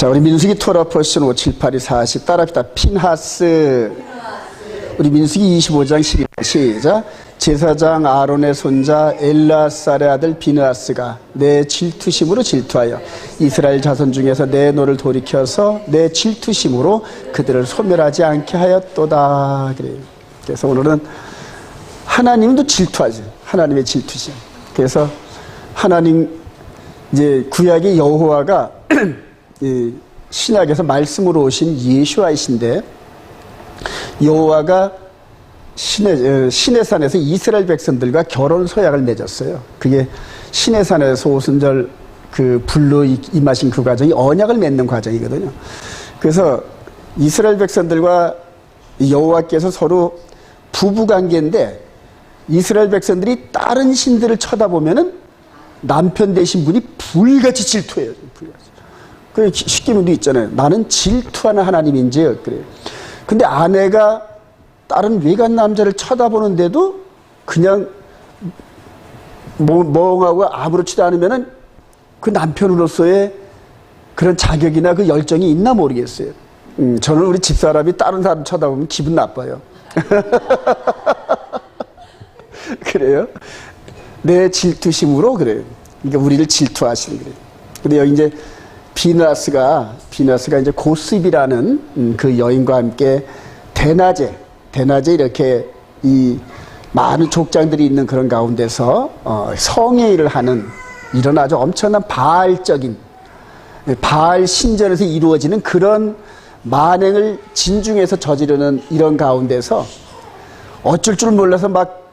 자, 우리 민수기 토라 포션 578-40 따라합시다. 핀하스. 우리 민수기 25장 12절 시작. 제사장 아론의 손자 엘라살의 아들 비느하스가 내 질투심으로 질투하여 이스라엘 자손 중에서 내 노를 돌이켜서 내 질투심으로 그들을 소멸하지 않게 하였도다. 그래요. 그래서 오늘은 하나님도 질투하죠. 하나님의 질투심. 그래서 하나님 이제 구약의 여호와가 신약에서 말씀으로 오신 예수와이신데 여호와가 시내산에서 이스라엘 백성들과 결혼 서약을 맺었어요. 그게 시내산에서 오순절 그 불로 임하신 그 과정이 언약을 맺는 과정이거든요. 그래서 이스라엘 백성들과 여호와께서 서로 부부관계인데 이스라엘 백성들이 다른 신들을 쳐다보면은 남편 되신 분이 불같이 질투해요. 불같이. 그 쉽게 문도 있잖아요. 나는 질투하는 하나님인지 그래요. 근데 아내가 다른 외간 남자를 쳐다보는데도 그냥 멍하고 아무렇지도 않으면은 그 남편으로서의 그런 자격이나 그 열정이 있나 모르겠어요. 저는 우리 집사람이 다른 사람 쳐다보면 기분 나빠요. 그래요? 내 질투심으로 그래요. 그러니까 우리를 질투하시는 거예요. 근데 여기 이제 비느하스가 이제 고스입이라는 그 여인과 함께 대낮에 이렇게 이 많은 족장들이 있는 그런 가운데서 성회의를 하는 이런 아주 엄청난 바알적인 바알 신전에서 이루어지는 그런 만행을 진중에서 저지르는 이런 가운데서 어쩔 줄 몰라서 막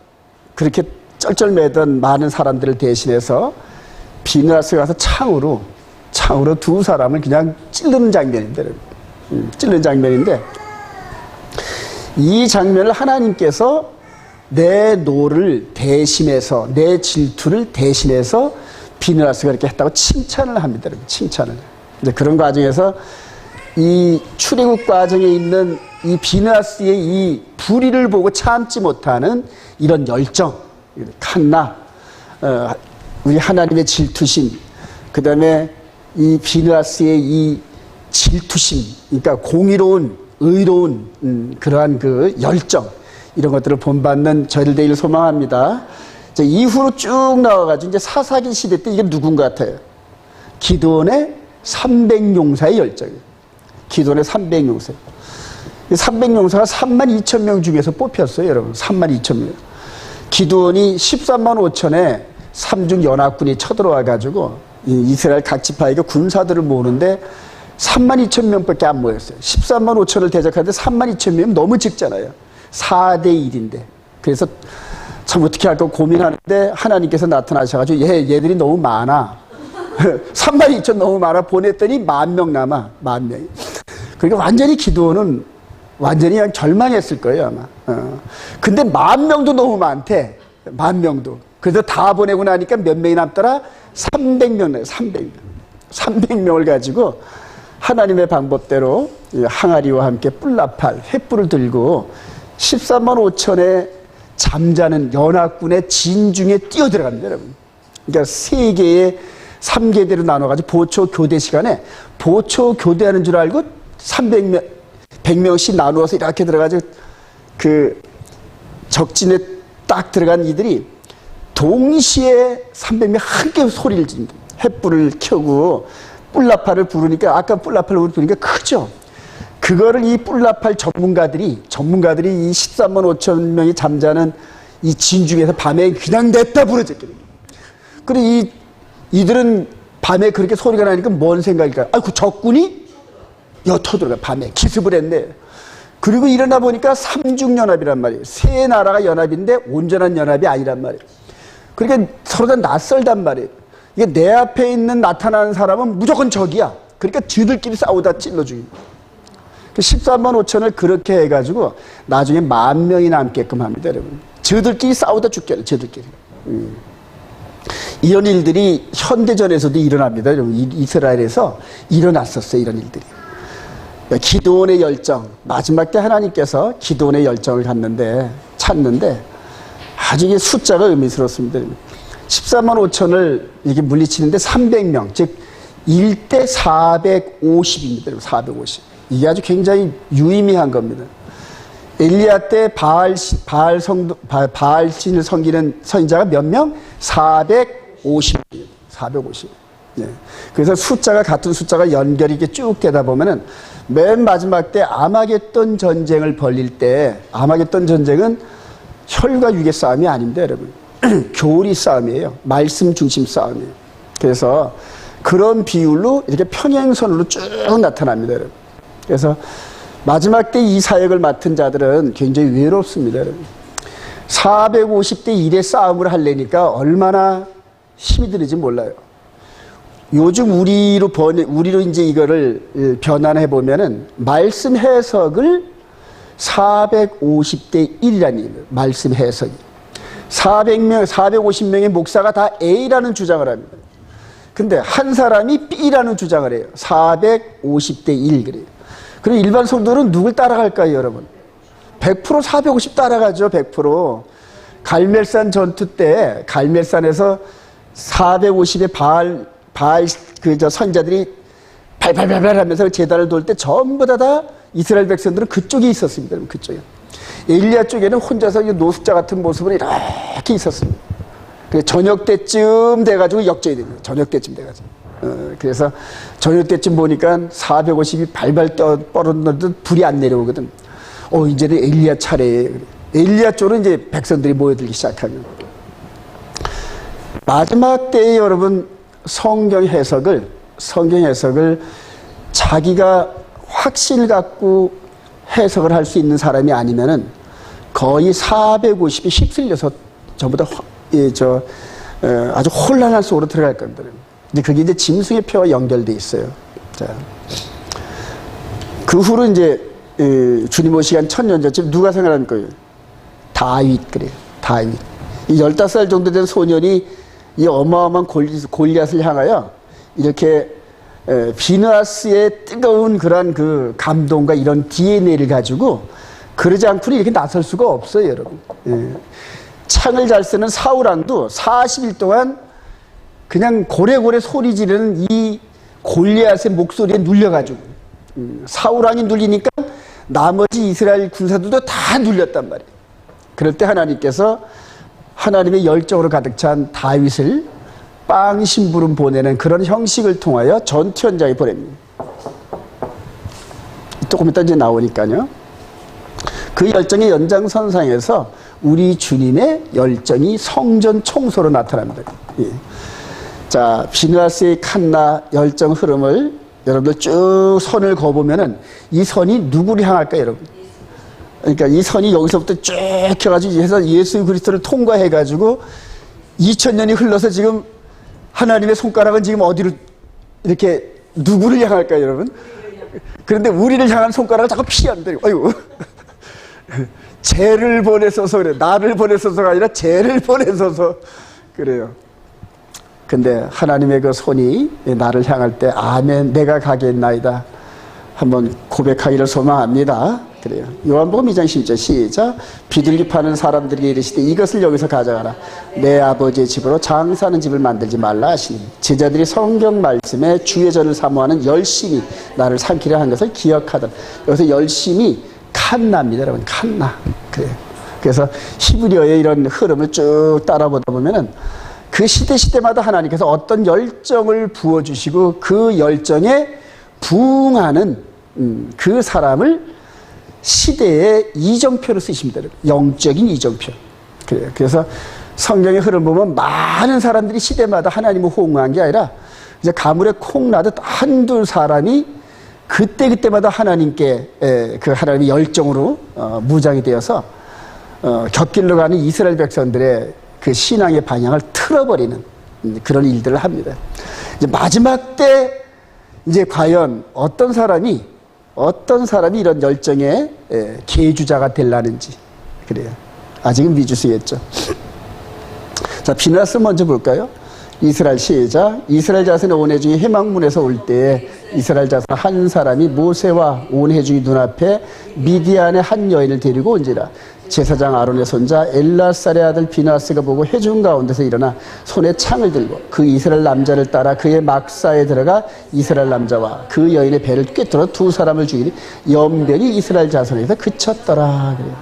그렇게 쩔쩔매던 많은 사람들을 대신해서 비느하스가 가서 창으로 두 사람을 그냥 찌르는 장면인데 이 장면을 하나님께서 내 노를 대신해서 내 질투를 대신해서 비느하스가 이렇게 했다고 칭찬을 합니다. 칭찬을. 이제 그런 과정에서 이 출애굽 과정에 있는 이 비느하스의 이 불의를 보고 참지 못하는 이런 열정, 칸나, 우리 하나님의 질투심, 그 다음에 이 비느하스의 이 질투심, 그러니까 공의로운, 의로운 그러한 그 열정, 이런 것들을 본받는 저희들 되기를 소망합니다. 자, 이후로 쭉 나와가지고 이제 사사기 시대 때 이게 누군 것 같아요? 기드온의 300용사의 열정이에요. 기드온의 300용사. 300용사가 32,000명 중에서 뽑혔어요, 여러분. 32,000명. 기드온이 13만 5천에 삼중 연합군이 쳐들어와가지고 이스라엘 각 지파에게 군사들을 모으는데 32,000명밖에 안 모였어요. 13만 5천을 대적하는데 32,000명이면 너무 적잖아요. 4대 1인데. 그래서 참 어떻게 할까 고민하는데 하나님께서 나타나셔가지고 얘들이 너무 많아. 32,000 너무 많아. 보냈더니 10,000명 남아. 10,000명이. 그러니까 완전히 기드온은 완전히 그냥 절망했을 거예요, 아마. 근데 10,000명도 너무 많대. 10,000명도. 그래서 다 보내고 나니까 몇 명이 남더라? 300명, 300명. 300명을 가지고 하나님의 방법대로 항아리와 함께 뿔나팔, 횃불을 들고 13만 5천의 잠자는 연합군의 진중에 뛰어들어갑니다, 여러분. 그러니까 3개대로 나눠가지고 보초 교대 시간에 보초 교대하는 줄 알고 300명, 100명씩 나누어서 이렇게 들어가지고 그 적진에 딱 들어간 이들이 동시에 300명 함께 소리를 지릅니다. 횃불을 켜고 뿔나팔을 부르니까 아까 뿔나팔을 부르니까 크죠. 그거를 이 뿔나팔 전문가들이 이 13만 5천 명이 잠자는 이 진중에서 밤에 그냥 냈다 부러졌거든요. 그리고 이들은 밤에 그렇게 소리가 나니까 뭔 생각일까요? 아이고 적군이 터들어가 밤에 기습을 했네. 그리고 일어나 보니까 삼중연합이란 말이에요. 세 나라가 연합인데 온전한 연합이 아니란 말이에요. 그러니까 서로 다 낯설단 말이에요. 이게 내 앞에 있는 나타나는 사람은 무조건 적이야. 그러니까 저들끼리 싸우다 찔러 죽입니다. 13만 5천을 그렇게 해가지고 나중에 10,000명이 남게끔 합니다, 여러분. 저들끼리 싸우다 죽게, 저들끼리. 이런 일들이 현대전에서도 일어납니다, 여러분. 이스라엘에서 일어났었어요, 이런 일들이. 기드온의 열정, 마지막 때 하나님께서 기드온의 열정을 찾는데 아주 이게 숫자가 의미스럽습니다. 13만 5천을 이게 물리치는데 300명, 즉 1대 450입니다. 450. 이게 아주 굉장히 유의미한 겁니다. 엘리야 때 바알신을 섬기는 선지자가 몇 명? 450. 450. 네. 그래서 숫자가 같은 숫자가 연결이 이렇게 쭉 되다 보면은 맨 마지막 때 아마겟돈 전쟁을 벌릴 때, 아마겟돈 전쟁은 혈과 육의 싸움이 아닙니다, 여러분. 교리 싸움이에요. 말씀 중심 싸움이에요. 그래서 그런 비율로 이렇게 평행선으로 쭉 나타납니다, 여러분. 그래서 마지막 때 이 사역을 맡은 자들은 굉장히 외롭습니다, 여러분. 450대 1의 싸움을 하려니까 얼마나 힘이 드는지 몰라요. 요즘 우리로 이제 이거를 변환해 보면은 말씀 해석을 450대 1이라는 얘기예요. 말씀 해석이. 450명의 목사가 다 A라는 주장을 합니다. 근데 한 사람이 B라는 주장을 해요. 450대 1 그래요. 그리고 일반 성도는 누굴 따라갈까요, 여러분? 100% 450 따라가죠, 100%. 갈멜산 전투 때 갈멜산에서 450의 선자들이 발발발발 하면서 제단을 돌 때 전부 다 이스라엘 백성들은 그쪽에 있었습니다. 그쪽에. 엘리야 쪽에는 혼자서 노숙자 같은 모습으로 이렇게 있었습니다. 저녁 때쯤 돼가지고 역전이 됩니다. 저녁 때쯤 돼가지고. 그래서 저녁 때쯤 보니까 450이 발발 뻗었는데 불이 안 내려오거든. 이제는 엘리야 차례에. 엘리야 쪽으로 이제 백성들이 모여들기 시작하면. 마지막 때에 여러분 성경 해석을 자기가 확신을 갖고 해석을 할 수 있는 사람이 아니면은 거의 450이 휩쓸려서 전부 다 아주 혼란한 속으로 들어갈 겁니다. 근데 그게 이제 짐승의 표와 연결돼 있어요. 자, 그 후로 이제 주님 오시기 한 1000년 전쯤 누가 생각하는 거예요? 다윗 그래요. 다윗. 이 15살 정도 된 소년이 이 어마어마한 골리앗을 향하여 이렇게 비느하스의 뜨거운 그런 그 감동과 이런 DNA를 가지고 그러지 않고는 이렇게 나설 수가 없어요, 여러분. 창을 잘 쓰는 사울왕도 40일 동안 그냥 고래고래 소리 지르는 이 골리앗의 목소리에 눌려가지고 사울왕이 눌리니까 나머지 이스라엘 군사들도 다 눌렸단 말이에요. 그럴 때 하나님께서 하나님의 열정으로 가득 찬 다윗을 빵 심부름 보내는 그런 형식을 통하여 전투 현장에 보냅니다. 조금 이따 이제 나오니까요. 그 열정의 연장선상에서 우리 주님의 열정이 성전 청소로 나타납니다. 예. 자, 비느하스의 칸나 열정 흐름을 여러분들 쭉 선을 그어보면은 이 선이 누구를 향할까요, 여러분? 그러니까 이 선이 여기서부터 쭉 해가지고 해서 예수 그리스도를 통과해가지고 2000년이 흘러서 지금 하나님의 손가락은 지금 어디로 이렇게 누구를 향할까요, 여러분? 그런데 우리를 향한 손가락을 자꾸 피한다. 아이고. 쟤를 보내소서 그래. 나를 보내소서가 아니라 쟤를 보내소서 그래요. 근데 하나님의 그 손이 나를 향할 때 아멘 내가 가겠나이다 한번 고백하기를 소망합니다. 그래요. 요한복음 2장 10절 시작. 비둘기 파는 사람들에게 이르시되 이것을 여기서 가져가라. 내 아버지의 집으로 장사하는 집을 만들지 말라 하시니 제자들이 성경 말씀에 주의 전을 사모하는 열심히 나를 삼키려 한 것을 기억하더라. 여기서 열심히 칸나입니다, 여러분. 칸나. 그래요. 그래서 히브리어의 이런 흐름을 쭉 따라보다 보면은 그 시대마다 하나님께서 어떤 열정을 부어주시고 그 열정에 부응하는 그 사람을 시대의 이정표로 쓰십니다. 영적인 이정표. 그래요. 그래서 성경의 흐름 보면 많은 사람들이 시대마다 하나님을 호응한 게 아니라 이제 가물에 콩 나듯 한두 사람이 그때마다 하나님께 그 하나님의 열정으로 무장이 되어서 곁길로 가는 이스라엘 백성들의 그 신앙의 방향을 틀어버리는 그런 일들을 합니다. 이제 마지막 때 이제 과연 어떤 사람이 이런 열정의 계주자가 되려는지 그래요. 아직은 미지수겠죠. 자, 비느하스 먼저 볼까요? 이스라엘 시작. 이스라엘 자손의 온해 중에 해망문에서 올 때에 이스라엘 자손 한 사람이 모세와 온 회중이 눈앞에 미디안의 한 여인을 데리고 온지라. 제사장 아론의 손자 엘라살의 아들 비나스가 보고 회중 가운데서 일어나 손에 창을 들고 그 이스라엘 남자를 따라 그의 막사에 들어가 이스라엘 남자와 그 여인의 배를 꿰뚫어 두 사람을 죽이니 연변이 이스라엘 자손에서 그쳤더라. 그래요.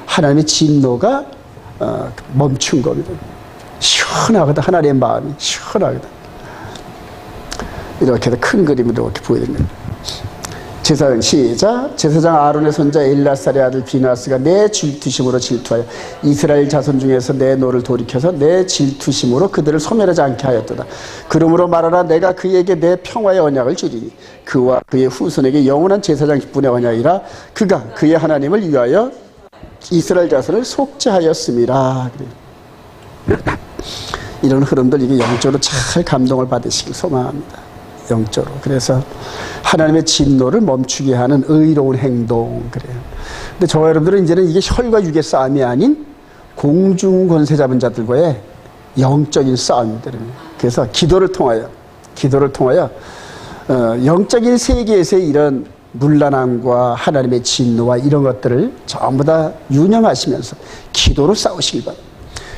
하나님의 진노가 멈춘 겁니다. 시원하거든. 하나님의 마음이 시원하거든. 이렇게 큰 그림으로 이렇게 보여집니다. 제사장 시작. 제사장 아론의 손자 엘라살의 아들 비나스가 내 질투심으로 질투하여 이스라엘 자손 중에서 내 노를 돌이켜서 내 질투심으로 그들을 소멸하지 않게 하였도다. 그러므로 말하라. 내가 그에게 내 평화의 언약을 주리니 그와 그의 후손에게 영원한 제사장 직분의 언약이라. 그가 그의 하나님을 위하여 이스라엘 자손을 속죄하였음이라. 이런 흐름들 이게 영적으로 잘 감동을 받으시길 소망합니다. 영적으로. 그래서 하나님의 진노를 멈추게 하는 의로운 행동. 그래요. 근데 저와 여러분들은 이제는 이게 혈과 육의 싸움이 아닌 공중 권세 잡은 자들과의 영적인 싸움입니다. 그래서 기도를 통하여 영적인 세계에서의 이런 문란함과 하나님의 진노와 이런 것들을 전부 다 유념하시면서 기도로 싸우시길 바랍니다.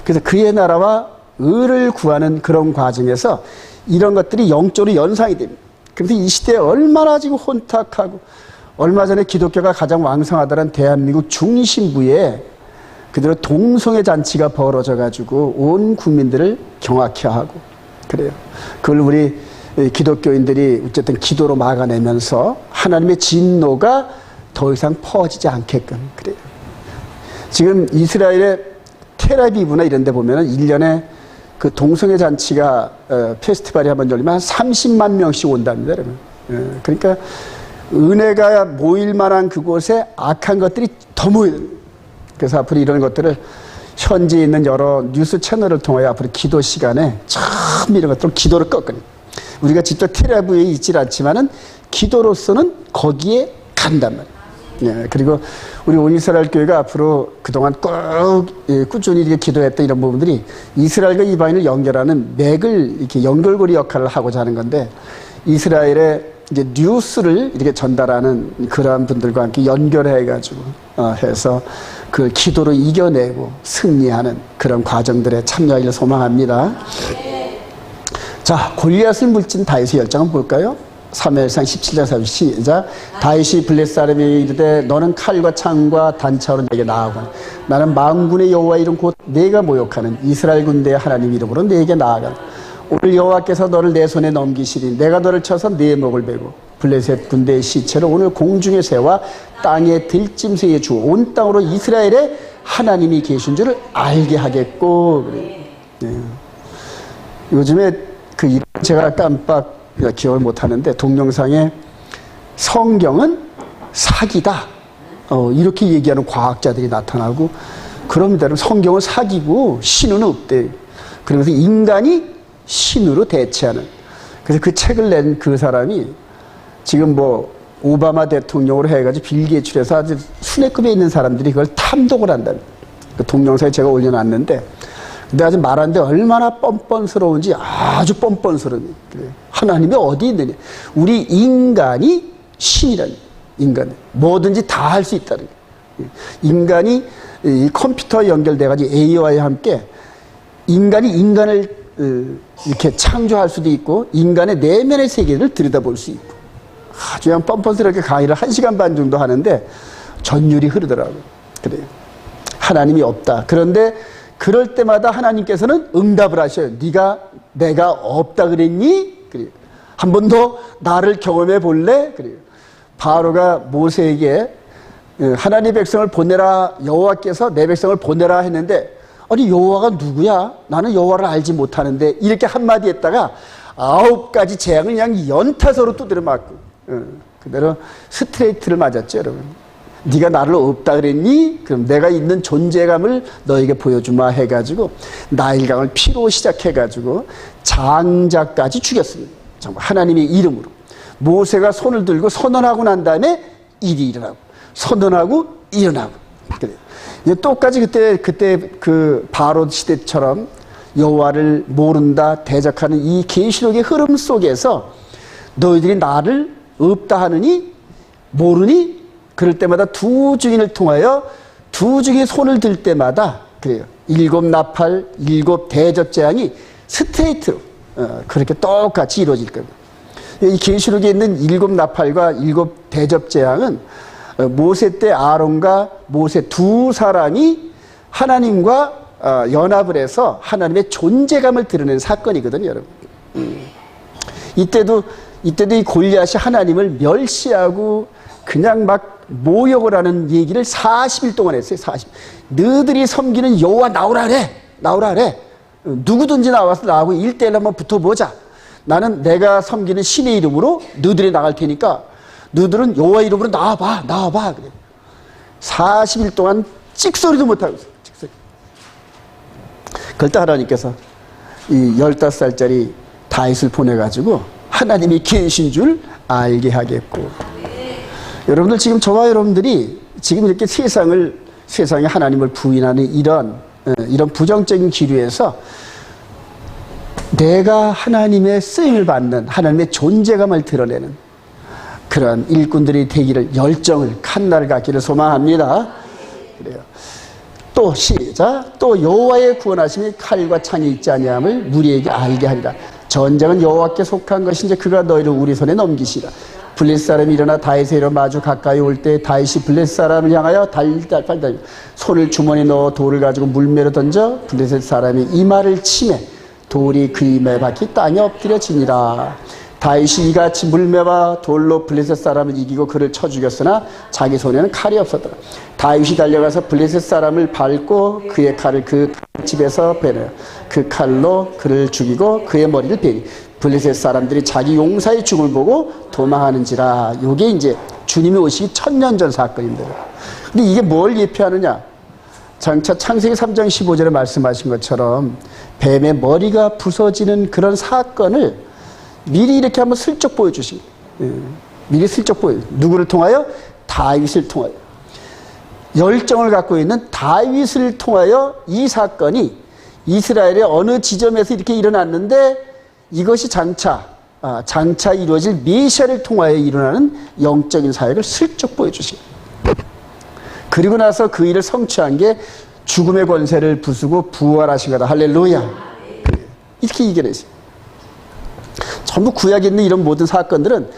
그래서 그의 나라와 의를 구하는 그런 과정에서 이런 것들이 영적으로 연상이 됩니다. 그래서 이 시대에 얼마나 지금 혼탁하고, 얼마 전에 기독교가 가장 왕성하다는 대한민국 중심부에 그대로 동성애 잔치가 벌어져 가지고 온 국민들을 경악해 하고 그래요. 그걸 우리 기독교인들이 어쨌든 기도로 막아내면서 하나님의 진노가 더 이상 퍼지지 않게끔 그래요. 지금 이스라엘의 텔아비브나 이런 데 보면은 1년에 그 동성애 잔치가 페스티벌이 한번 열리면 한 30만 명씩 온답니다, 여러분. 그러니까 은혜가 모일 만한 그곳에 악한 것들이 더 모여요. 그래서 앞으로 이런 것들을 현지에 있는 여러 뉴스 채널을 통하여 앞으로 기도 시간에 참 이런 것들 기도를 꺾으니 우리가 직접 텔아비브에 있질 않지만은 기도로서는 거기에 간단 말이에요. 예, 그리고 우리 온 이스라엘 교회가 앞으로 그동안 꾸준히 이렇게 기도했던 이런 부분들이 이스라엘과 이방인을 연결하는 맥을 이렇게 연결고리 역할을 하고자 하는 건데 이스라엘의 이제 뉴스를 이렇게 전달하는 그러한 분들과 함께 연결해가지고 해서 그 기도로 이겨내고 승리하는 그런 과정들에 참여하기를 소망합니다. 자, 골리앗을 물진 다윗의 열정은 볼까요? 사무엘상 17장 40 시작. 다윗이 블레셋 사람에게 이르되 너는 칼과 창과 단차로 내게 나아가라. 나는 만군의 여호와 이름 곧 내가 모욕하는 이스라엘 군대의 하나님 이름으로 내게 나아가라. 오늘 여호와께서 너를 내 손에 넘기시리 내가 너를 쳐서 네 목을 베고 블레셋 군대의 시체를 오늘 공중의 새와 땅의 들짐승에 주어 온 땅으로 이스라엘의 하나님이 계신 줄을 알게 하겠고. 네. 요즘에 그 제가 깜빡 기억을 못하는데 동영상에 성경은 사기다 이렇게 얘기하는 과학자들이 나타나고 그럽니다. 성경은 사기고 신은 없대. 그러면서 인간이 신으로 대체하는. 그래서 그 책을 낸 그 사람이 지금 뭐 오바마 대통령으로 해가지고 빌 게이츠에서 아주 순회급에 있는 사람들이 그걸 탐독을 한다는. 그 동영상에 제가 올려놨는데 근데 아주 말하는데 얼마나 뻔뻔스러운지 아주 뻔뻔스러운. 하나님이 어디 있느냐. 우리 인간이 신이라는. 인간. 뭐든지 다 할 수 있다는. 인간이 이 컴퓨터에 연결돼가지고 AI와 함께 인간이 인간을 이렇게 창조할 수도 있고 인간의 내면의 세계를 들여다볼 수 있고 아주 그냥 뻔뻔스럽게 강의를 1시간 반 정도 하는데 전율이 흐르더라고요. 그래요. 하나님이 없다. 그런데 그럴 때마다 하나님께서는 응답을 하셔요. 내가 없다 그랬니? 그래요. 한 번 더 나를 경험해 볼래? 그래요. 바로가 모세에게 하나님 백성을 보내라. 여호와께서 내 백성을 보내라 했는데 아니 여호와가 누구야? 나는 여호와를 알지 못하는데 이렇게 한마디 했다가 9가지 재앙을 그냥 연타서로 두드려 맞고 그대로 스트레이트를 맞았죠, 여러분. 네가 나를 없다 그랬니? 그럼 내가 있는 존재감을 너에게 보여주마 해가지고 나일강을 피로 시작해가지고 장자까지 죽였습니다. 정말 하나님의 이름으로. 모세가 손을 들고 선언하고 난 다음에 일이 일어나고 선언하고 일어나고. 그래요. 똑같이 그때 그 바로 시대처럼 여호와를 모른다 대적하는 이 계시록의 흐름 속에서 너희들이 나를 없다 하느니 모르니 그럴 때마다 두 증인을 통하여 두 증인의 손을 들 때마다 그래요. 7 나팔, 7 대접 재앙이 스트레이트로 그렇게 똑같이 이루어질 겁니다. 이 계시록에 있는 7 나팔과 7 대접 재앙은 모세 때 아론과 모세 두 사람이 하나님과 연합을 해서 하나님의 존재감을 드러내는 사건이거든요, 여러분. 이때도 이 골리앗이 하나님을 멸시하고 그냥 막 모욕을 하는 얘기를 40일 동안 했어요. 40일. 너희들이 섬기는 여호와 나오라 그래. 누구든지 나와서 나하고 1대1 한번 붙어보자. 나는 내가 섬기는 신의 이름으로 너희들이 나갈 테니까 너희들은 여호와 이름으로 나와봐. 그래. 40일 동안 찍소리도 못하고 있어요. 찍소리. 그럴 때 하나님께서 이 15살짜리 다윗을 보내가지고 하나님이 계신 줄 알게 하겠고. 여러분들 지금 저와 여러분들이 지금 이렇게 세상에 하나님을 부인하는 이런 부정적인 기류에서 내가 하나님의 쓰임을 받는 하나님의 존재감을 드러내는 그런 일꾼들이 되기를 열정을 칸나를 갖기를 소망합니다. 그래요. 또 시작. 또 여호와의 구원하심이 칼과 창이 있지 아니함을 무리에게 알게 하리라. 전쟁은 여호와께 속한 것인지 그가 너희를 우리 손에 넘기시라. 블레셋 사람이 일어나 다윗의 이름 마주 가까이 올 때 다윗이 블레셋 사람을 향하여 달달 손을 주머니에 넣어 돌을 가지고 물매로 던져 블레셋 사람이 이마를 치매 돌이 그 이마에 박히 땅에 엎드려지니라. 다윗이 이같이 물매와 돌로 블레셋 사람을 이기고 그를 쳐 죽였으나 자기 손에는 칼이 없었더라. 다윗이 달려가서 블레셋 사람을 밟고 그의 칼을 그 집에서 베내어 그 칼로 그를 죽이고 그의 머리를 베니 블레셋 사람들이 자기 용사의 죽음을 보고 도망하는지라. 이게 이제 주님이 오시기 1000년 전 사건입니다. 근데 이게 뭘 예표하느냐? 장차 창세기 3장 15절에 말씀하신 것처럼 뱀의 머리가 부서지는 그런 사건을 미리 이렇게 한번 슬쩍 보여주신 거예요. 미리 슬쩍 보여요. 누구를 통하여? 다윗을 통하여. 열정을 갖고 있는 다윗을 통하여 이 사건이 이스라엘의 어느 지점에서 이렇게 일어났는데 이것이 장차 이루어질 메시아를 통하여 일어나는 영적인 사역을 슬쩍 보여주신 거예요. 그리고 나서 그 일을 성취한 게 죽음의 권세를 부수고 부활하신 거다. 할렐루야. 이렇게 얘기를 했어요. 전부 구약에 있는 이런 모든 사건들은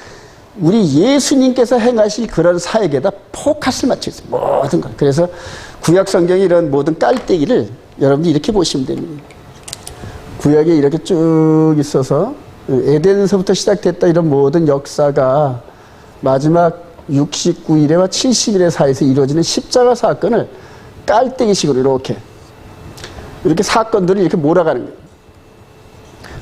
우리 예수님께서 행하실 그런 사역에다 포커스를 맞춰 있어요. 모든 걸. 그래서 구약 성경의 이런 모든 깔때기를 여러분들이 이렇게 보시면 됩니다. 구약에 이렇게 쭉 있어서 에덴에서부터 시작됐다 이런 모든 역사가 마지막 69일에와 70일의 사이에서 이루어지는 십자가 사건을 깔때기식으로 이렇게 사건들을 이렇게 몰아가는 거예요.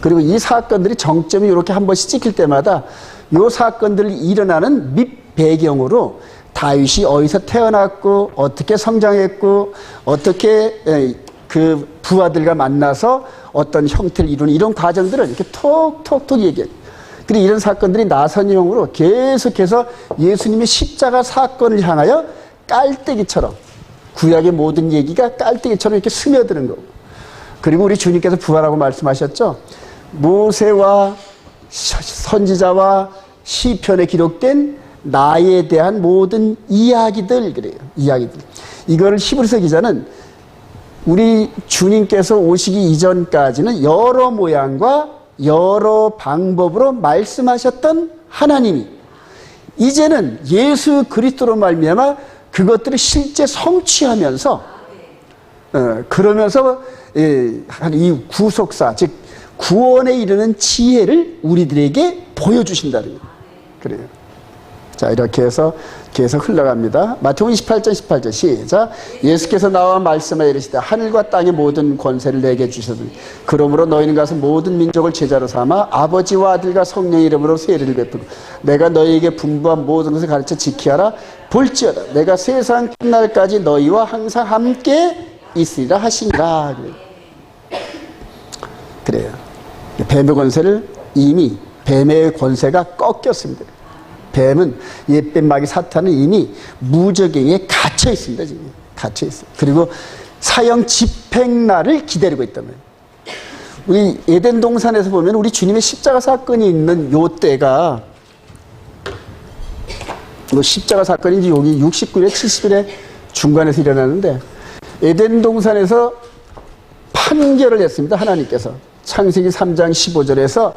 그리고 이 사건들이 정점이 이렇게 한 번씩 찍힐 때마다 이 사건들이 일어나는 밑 배경으로 다윗이 어디서 태어났고 어떻게 성장했고 어떻게 그 부하들과 만나서 어떤 형태를 이루는 이런 과정들을 이렇게 톡톡톡 얘기해요. 그리고 이런 사건들이 나선형으로 계속해서 예수님의 십자가 사건을 향하여 깔때기처럼 구약의 모든 얘기가 깔때기처럼 이렇게 스며드는 거고. 그리고 우리 주님께서 부활하고 말씀하셨죠. 모세와 선지자와 시편에 기록된 나에 대한 모든 이야기들 그래요. 이야기들. 이거를 히브리서 기자는 우리 주님께서 오시기 이전까지는 여러 모양과 여러 방법으로 말씀하셨던 하나님이 이제는 예수 그리스도로 말미암아 그것들을 실제 성취하면서 그러면서 이 구속사 즉 구원에 이르는 지혜를 우리들에게 보여주신다는 거예요. 그래요. 자, 이렇게 해서 계속 흘러갑니다. 마태복음 28장 18절 시작. 예수께서 나와 말씀하여 이르시되 하늘과 땅의 모든 권세를 내게 주셨으니 그러므로 너희는 가서 모든 민족을 제자로 삼아 아버지와 아들과 성령의 이름으로 세례를 베푸고 내가 너희에게 분부한 모든 것을 가르쳐 지키하라. 볼지어다 내가 세상 끝날까지 너희와 항상 함께 있으리라 하시니라. 그래요. 뱀의 권세를 이미 뱀의 권세가 꺾였습니다. 뱀은 옛뱀 마귀 사탄은 이미 무저갱에 갇혀 있습니다. 지금 갇혀 있어요. 그리고 사형 집행날을 기다리고 있다면 우리 에덴 동산에서 보면 우리 주님의 십자가 사건이 있는 요 때가 십자가 사건이 이제 여기 69일, 70일에 중간에서 일어나는데 에덴 동산에서 판결을 했습니다. 하나님께서 창세기 3장 15절에서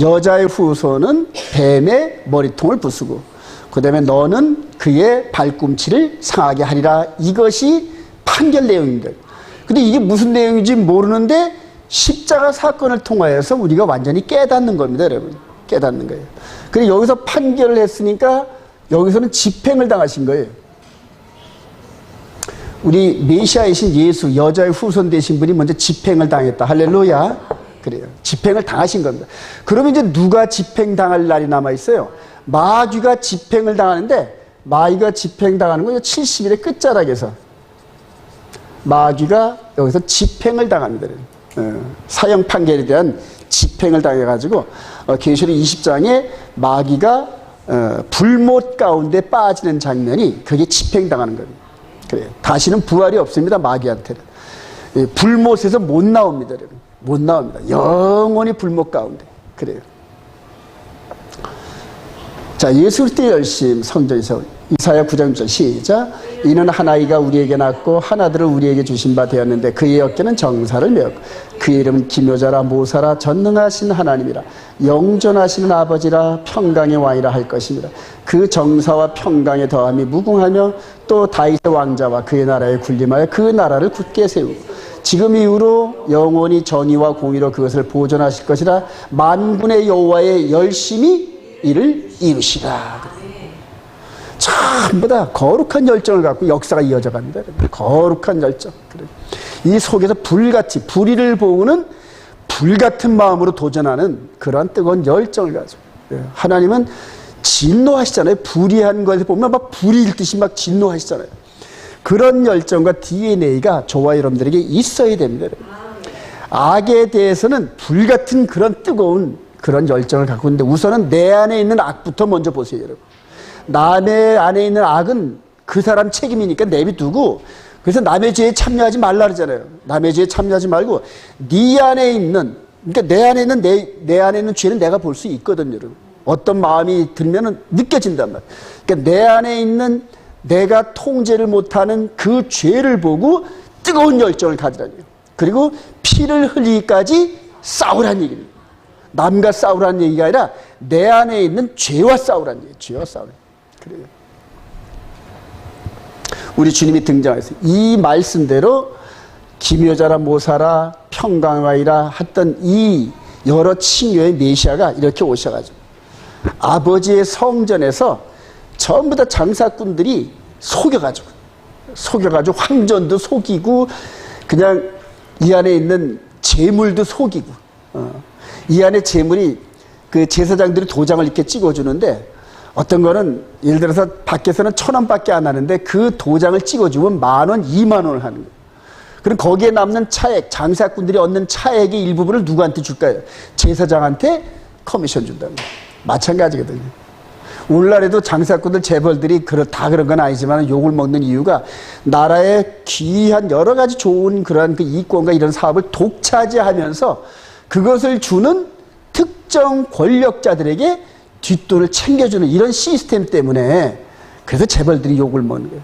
여자의 후손은 뱀의 머리통을 부수고 그 다음에 너는 그의 발꿈치를 상하게 하리라. 이것이 판결 내용입니다. 근데 이게 무슨 내용인지 모르는데 십자가 사건을 통하여서 우리가 완전히 깨닫는 겁니다, 여러분. 깨닫는 거예요. 그래서 여기서 판결을 했으니까 여기서는 집행을 당하신 거예요. 우리 메시아이신 예수, 여자의 후손 되신 분이 먼저 집행을 당했다. 할렐루야. 그래요. 집행을 당하신 겁니다. 그러면 이제 누가 집행당할 날이 남아있어요? 마귀가 집행을 당하는데, 마귀가 집행당하는 건 70일의 끝자락에서 마귀가 여기서 집행을 당합니다. 사형 판결에 대한 집행을 당해가지고 계시록 20장에 마귀가 불못 가운데 빠지는 장면이 그게 집행당하는 겁니다. 그래요. 다시는 부활이 없습니다. 마귀한테는. 불못에서 못 나옵니다. 여러분. 못 나옵니다. 영원히 불못 가운데. 그래요. 자, 예수 그리스도의 열심 성전에서 이사야 9장 6절 시작. 이는 한 아이가 우리에게 낳고 한 아들을 우리에게 주신 바 되었는데 그의 어깨는 정사를 메었고 그의 이름은 기묘자라 모사라 전능하신 하나님이라 영존하시는 아버지라 평강의 왕이라 할 것입니다. 그 정사와 평강의 더함이 무궁하며 또 다윗의 왕자와 그의 나라에 군림하여 그 나라를 굳게 세우고 지금 이후로 영원히 정의와 공의로 그것을 보존하실 것이라. 만군의 여호와의 열심히 이를 이루시라. 전부 다 거룩한 열정을 갖고 역사가 이어져 갑니다. 거룩한 열정. 이 속에서 불같이 불의를 보고는 불같은 마음으로 도전하는 그러한 뜨거운 열정을 가지고. 하나님은 진노하시잖아요. 불의한 것에 보면 막 불이 일듯이 막 진노하시잖아요. 그런 열정과 DNA가 저와 여러분들에게 있어야 됩니다. 악에 대해서는 불같은 그런 뜨거운 그런 열정을 갖고 있는데 우선은 내 안에 있는 악부터 먼저 보세요, 여러분. 남의 안에 있는 악은 그 사람 책임이니까 내비두고, 그래서 남의 죄에 참여하지 말라 그러잖아요. 남의 죄에 참여하지 말고 네 안에 있는, 그러니까 내 안에 있는 내 안에 있는 죄는 내가 볼 수 있거든요, 여러분. 어떤 마음이 들면은 느껴진단 말이에요. 그러니까 내 안에 있는 내가 통제를 못하는 그 죄를 보고 뜨거운 열정을 가지라니요. 그리고 피를 흘리기까지 싸우라는 얘기입니다. 남과 싸우라는 얘기가 아니라 내 안에 있는 죄와 싸우라는 얘기예요. 죄와 싸우라. 그래요. 우리 주님이 등장해서 이 말씀대로 기묘자라 모사라 평강왕이라 했던 이 여러 칭요의 메시아가 이렇게 오셔가지고 아버지의 성전에서 전부 다 장사꾼들이 속여가지고 황전도 속이고 그냥 이 안에 있는 재물도 속이고 이 안에 재물이 그 제사장들이 도장을 이렇게 찍어주는데 어떤 거는 예를 들어서 밖에서는 1,000원밖에 안 하는데 그 도장을 찍어주면 10,000원, 20,000원을 하는 거예요. 그럼 거기에 남는 차액, 장사꾼들이 얻는 차액의 일부분을 누구한테 줄까요? 제사장한테 커미션 준다는 거예요. 마찬가지거든요. 오늘날에도 장사꾼들, 재벌들이 다 그런 건 아니지만 욕을 먹는 이유가 나라의 귀한 여러 가지 좋은 그러한 그 이권과 이런 사업을 독차지하면서 그것을 주는 특정 권력자들에게 뒷돈을 챙겨주는 이런 시스템 때문에 그래서 재벌들이 욕을 먹는 거예요.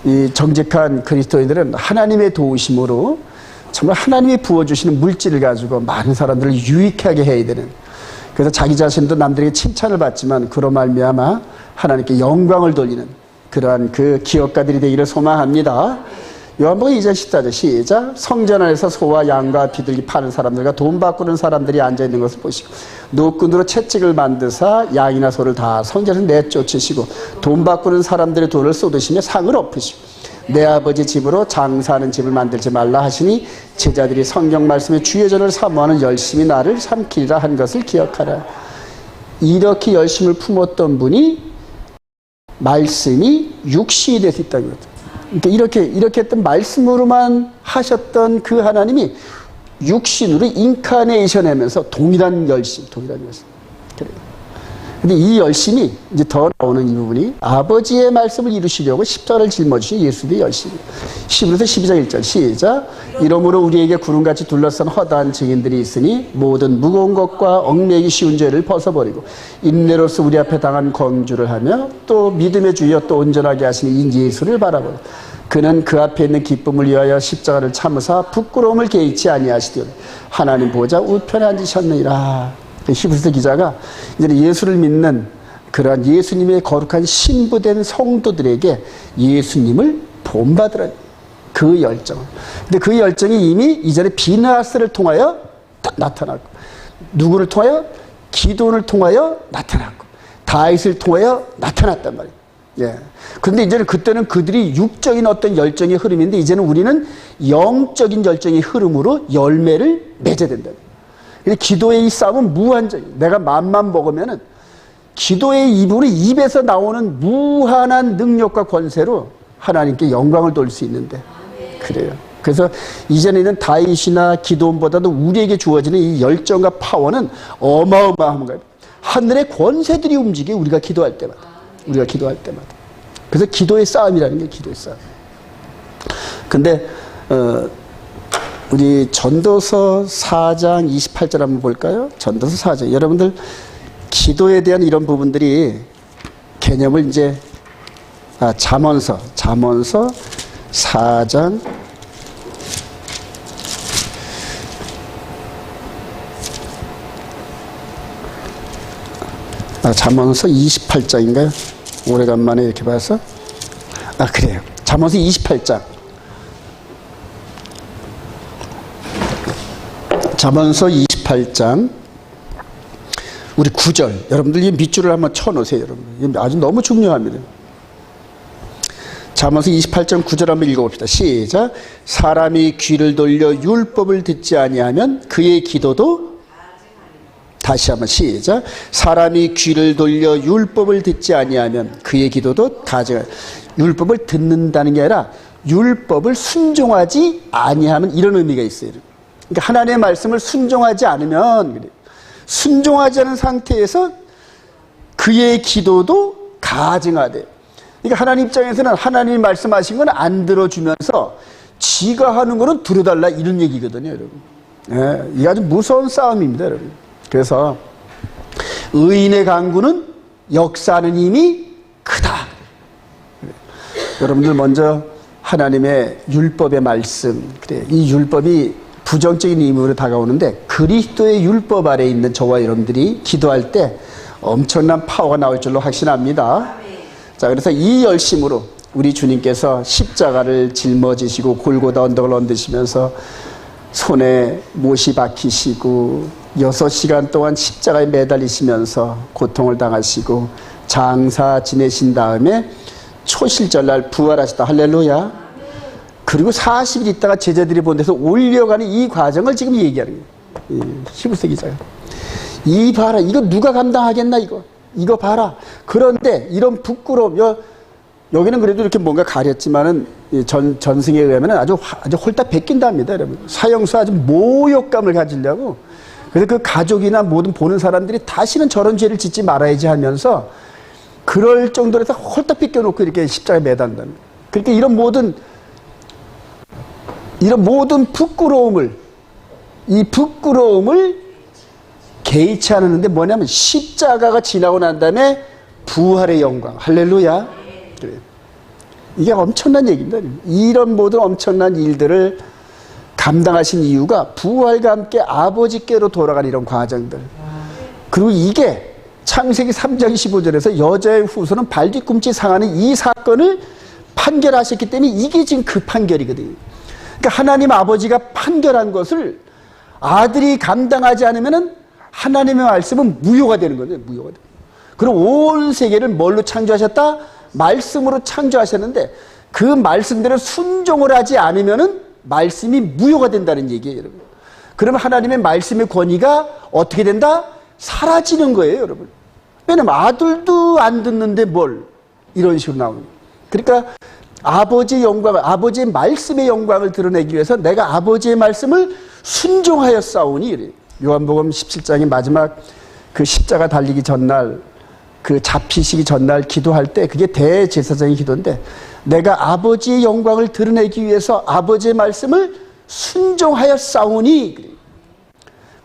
이 정직한 그리스도인들은 하나님의 도우심으로 정말 하나님이 부어주시는 물질을 가지고 많은 사람들을 유익하게 해야 되는, 그래서 자기 자신도 남들에게 칭찬을 받지만 그로 말미암아 하나님께 영광을 돌리는 그러한 그 기업가들이 되기를 소망합니다. 요한복음 2장 14절 시작. 성전 안에서 소와 양과 비둘기 파는 사람들과 돈 바꾸는 사람들이 앉아있는 것을 보시고 노끈으로 채찍을 만드사 양이나 소를 다 성전에서 내쫓으시고 돈 바꾸는 사람들의 돈을 쏟으시며 상을 엎으시고 내 아버지 집으로 장사하는 집을 만들지 말라 하시니 제자들이 성경 말씀에 주의 전을 사모하는 열심히 나를 삼키리라 한 것을 기억하라. 이렇게 열심을 품었던 분이 말씀이 육신이 될 수 있다는 거죠. 그러니까 이렇게 했던 말씀으로만 하셨던 그 하나님이 육신으로 인카네이션 하면서 동일한 열심. 그래요. 근데 이 열심이 이제 더 나오는 이 부분이 아버지의 말씀을 이루시려고 십자가를 짊어지신 예수님의 열심이. 히브리서 12장 1절 시작. 이러므로 우리에게 구름같이 둘러싼 허다한 증인들이 있으니 모든 무거운 것과 얽매이기 쉬운 죄를 벗어버리고 인내로서 우리 앞에 당한 검주를 하며 또 믿음의 주여 또 온전하게 하시는 이 예수를 바라보라. 그는 그 앞에 있는 기쁨을 위하여 십자가를 참으사 부끄러움을 개의치 아니하시되 하나님 보좌 우편에 앉으셨느니라. 히브리서 기자가 이제 예수를 믿는 그러한 예수님의 거룩한 신부된 성도들에게 예수님을 본받으라. 그 열정. 근데 그 열정이 이미 이전에 비느하스를 통하여 나타났고, 누구를 통하여? 기도를 통하여 나타났고, 다윗을 통하여 나타났단 말이에요. 예. 그런데 이제는 그때는 그들이 육적인 어떤 열정의 흐름인데, 이제는 우리는 영적인 열정의 흐름으로 열매를 맺어야 된다. 기도의 이 싸움은 무한정이에요. 내가 맘만 먹으면은 기도의 이분이 입에서 나오는 무한한 능력과 권세로 하나님께 영광을 돌릴 수 있는데, 그래요. 그래서 이전에는 다윗이나 기도원보다도 우리에게 주어지는 이 열정과 파워는 어마어마한 거예요. 하늘의 권세들이 움직여 우리가 기도할 때마다. 그래서 기도의 싸움이라는 게 기도의 싸움. 근데 우리 전도서 4장 28절 한번 볼까요? 전도서 4장. 여러분들 기도에 대한 이런 부분들이 개념을 이제 잠언서 4장 잠언서 28장인가요? 오래간만에 이렇게 봐서 그래요. 잠언서 28장. 잠언서 28장 우리 9절. 여러분들 이 밑줄을 한번 쳐놓으세요. 여러분. 아주 너무 중요합니다. 잠언서 28장 9절 한번 읽어봅시다. 시작. 사람이 귀를 돌려 율법을 듣지 아니하면 그의 기도도, 다시 한번 시작. 사람이 귀를 돌려 율법을 듣지 아니하면 그의 기도도 다증하리라. 율법을 듣는다는 게 아니라 율법을 순종하지 아니하면, 이런 의미가 있어요. 그러니까 하나님의 말씀을 순종하지 않으면, 순종하지 않은 상태에서 그의 기도도 가증하대. 그러니까 하나님 입장에서는 하나님이 말씀하신 건 안 들어주면서 지가 하는 거는 들어달라, 이런 얘기거든요, 여러분. 예, 이게 아주 무서운 싸움입니다, 여러분. 그래서 의인의 강구는 역사하는 힘이 크다. 여러분들 먼저 하나님의 율법의 말씀, 그래, 이 율법이 부정적인 의미로 다가오는데 그리스도의 율법 아래에 있는 저와 여러분들이 기도할 때 엄청난 파워가 나올 줄로 확신합니다. 자, 그래서 이 열심으로 우리 주님께서 십자가를 짊어지시고 골고다 언덕을 얹으시면서 손에 못이 박히시고 6시간 동안 십자가에 매달리시면서 고통을 당하시고 장사 지내신 다음에 초실절날 부활하셨다. 할렐루야. 그리고 40일 있다가 제자들이 본 데서 올려가는 이 과정을 지금 얘기하는 거예요. 히브리서 기자가. 이 봐라. 이거 누가 감당하겠나, 이거 봐라. 그런데 이런 부끄러움, 여기는 그래도 이렇게 뭔가 가렸지만은 전승에 의하면 아주 홀딱 베낀답니다, 여러분. 사형수 아주 모욕감을 가지려고. 그래서 그 가족이나 모든 보는 사람들이 다시는 저런 죄를 짓지 말아야지 하면서 그럴 정도로 해서 홀딱 빗겨놓고 이렇게 십자가에 매단다는 거예요. 그러니까 이런 부끄러움을, 이 부끄러움을 개의치 않았는데 뭐냐면 십자가가 지나고 난 다음에 부활의 영광. 할렐루야. 그래. 이게 엄청난 얘기입니다. 이런 모든 엄청난 일들을 감당하신 이유가 부활과 함께 아버지께로 돌아가는 이런 과정들. 그리고 이게 창세기 3장 15절에서 여자의 후손은 발뒤꿈치 상하는 이 사건을 판결하셨기 때문에 이게 지금 그 판결이거든요. 그러니까 하나님 아버지가 판결한 것을 아들이 감당하지 않으면은 하나님의 말씀은 무효가 되는 거죠. 무효가 되는. 그럼 온 세계를 뭘로 창조하셨다? 말씀으로 창조하셨는데 그 말씀대로 순종을 하지 않으면은 말씀이 무효가 된다는 얘기예요, 여러분. 그러면 하나님의 말씀의 권위가 어떻게 된다? 사라지는 거예요, 여러분. 왜냐면 아들도 안 듣는데 뭘 이런 식으로 나오는 거예요. 그러니까 아버지의 영광을, 아버지의 말씀의 영광을 드러내기 위해서 내가 아버지의 말씀을 순종하여 싸우니, 이래요. 요한복음 17장의 마지막 그 십자가 달리기 전날 그 잡히시기 전날 기도할 때 그게 대제사장의 기도인데, 내가 아버지의 영광을 드러내기 위해서 아버지의 말씀을 순종하여 싸우니,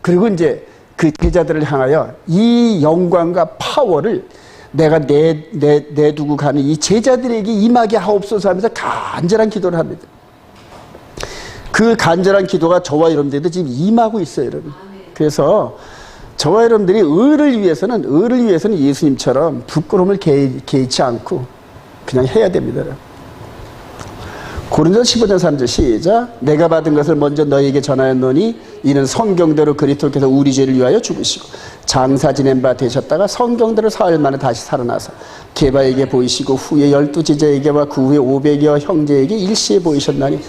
그리고 이제 그 제자들을 향하여 이 영광과 파워를 내가 내두고 가는 이 제자들에게 임하게 하옵소서 하면서 간절한 기도를 합니다. 그 간절한 기도가 저와 여러분들도 지금 임하고 있어요, 여러분. 그래서 저와 여러분들이 의를 위해서는 예수님처럼 부끄러움을 개의치 않고 그냥 해야 됩니다. 고린도서 15장 3절 시작. 내가 받은 것을 먼저 너희에게 전하였노니 이는 성경대로 그리스도께서 우리 죄를 위하여 죽으시고 장사 지낸 바 되셨다가 성경대로 사흘 만에 다시 살아나서 게바에게 보이시고 후에 12제자에게와 그 후에 500여 형제에게 일시에 보이셨나니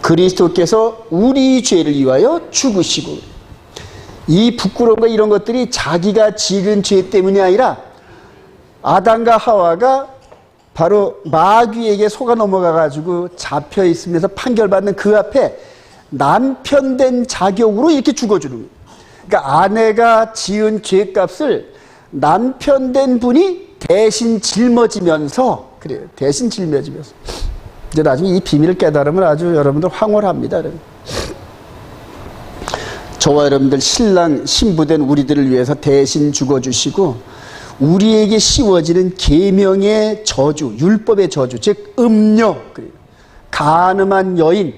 그리스도께서 우리 죄를 위하여 죽으시고. 이 부끄러움과 이런 것들이 자기가 지은 죄 때문이 아니라 아담과 하와가 바로 마귀에게 속아 넘어가가지고 잡혀 있으면서 판결받는 그 앞에 남편 된 자격으로 이렇게 죽어주는 거예요. 그러니까 아내가 지은 죄값을 남편 된 분이 대신 짊어지면서, 그래요. 대신 짊어지면서. 이제 나중에 이 비밀을 깨달으면 아주 여러분들 황홀합니다. 여러분. 저와 여러분들 신부된 우리들을 위해서 대신 죽어주시고 우리에게 씌워지는 계명의 저주, 율법의 저주, 즉 음녀, 간음한 여인,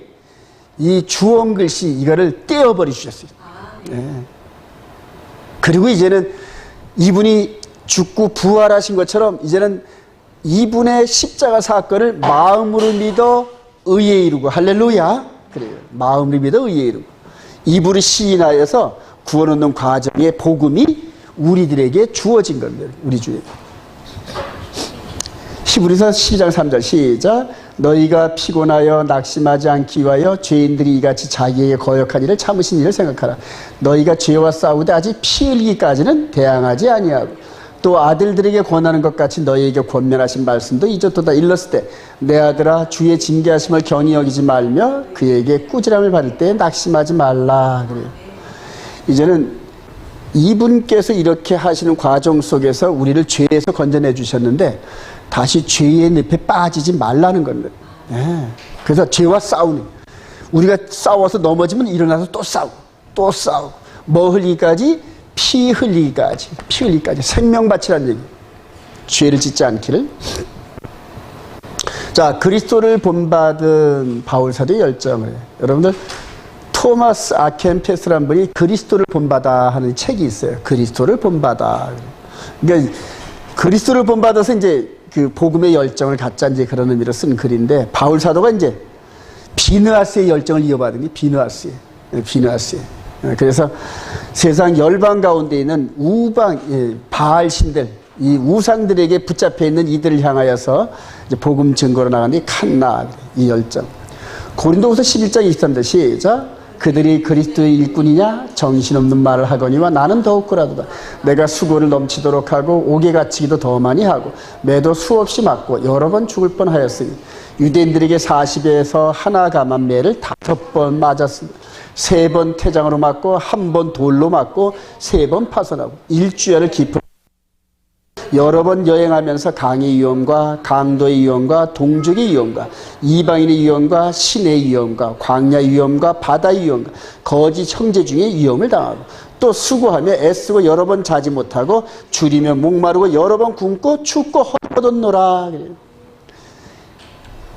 이 주홍글씨 이거를 떼어버려 주셨어요. 네. 그리고 이제는 이분이 죽고 부활하신 것처럼 이제는 이분의 십자가 사건을 마음으로 믿어 의에 이루고, 할렐루야. 그래요. 마음으로 믿어 의에 이루고 이분을 시인하여서 구원 얻는 과정의 복음이 우리들에게 주어진 겁니다. 우리 주에. 히브리서 12장 3절 시작. 너희가 피곤하여 낙심하지 않기 위하여 죄인들이 이같이 자기에게 거역한 일을 참으신 일을 생각하라. 너희가 죄와 싸우되 아직 피 흘리기까지는 대항하지 아니하고 또 아들들에게 권하는 것 같이 너희에게 권면하신 말씀도 잊었도다. 일렀을 때 내 아들아 주의 징계하심을 경히 여기지 말며 그에게 꾸지람을 받을 때 낙심하지 말라. 그래요. 이제는 이분께서 이렇게 하시는 과정 속에서 우리를 죄에서 건져내 주셨는데 다시 죄의 늪에 빠지지 말라는 겁니다. 네. 그래서 죄와 싸우는, 우리가 싸워서 넘어지면 일어나서 또 싸우고 또 싸우고 뭐 흘리기까지? 피 흘리기까지, 피 흘리기까지 생명 바치라는 얘기. 죄를 짓지 않기를. 자, 그리스도를 본받은 바울사도의 열정을, 여러분들 토마스 아켄페스라는 분이 그리스도를 본받아 하는 책이 있어요. 그리스도를 본받아. 그러니까 그리스도를 본받아서 이제 그 복음의 열정을 갖자, 이제 그런 의미로 쓴 글인데, 바울 사도가 이제 비느하스의 열정을 이어받은 게 비느하스예요. 비느하스예요. 그래서 세상 열방 가운데 있는 우방, 바알 신들, 이 우상들에게 붙잡혀 있는 이들을 향하여서 이제 복음 증거로 나가는 게 칸나, 이 열정. 고린도후서 11장 23절 시작. 그들이 그리스도의 일꾼이냐 정신없는 말을 하거니와 나는 더욱 그라도다. 내가 수고를 넘치도록 하고 옥에 갇히기도 더 많이 하고 매도 수없이 맞고 여러 번 죽을 뻔하였으니 유대인들에게 40에서 하나 감한 매를 5번 맞았으니 3번 태장으로 맞고 1번 돌로 맞고 3번 파손하고 일주일을 깊은 여러 번 여행하면서 강의 위험과 강도의 위험과 동족의 위험과 이방인의 위험과 신의 위험과 광야의 위험과 바다의 위험과 거짓 형제 중에 위험을 당하고 또 수고하며 애쓰고 여러 번 자지 못하고 줄이며 목마르고 여러 번 굶고 춥고 헛헛노라.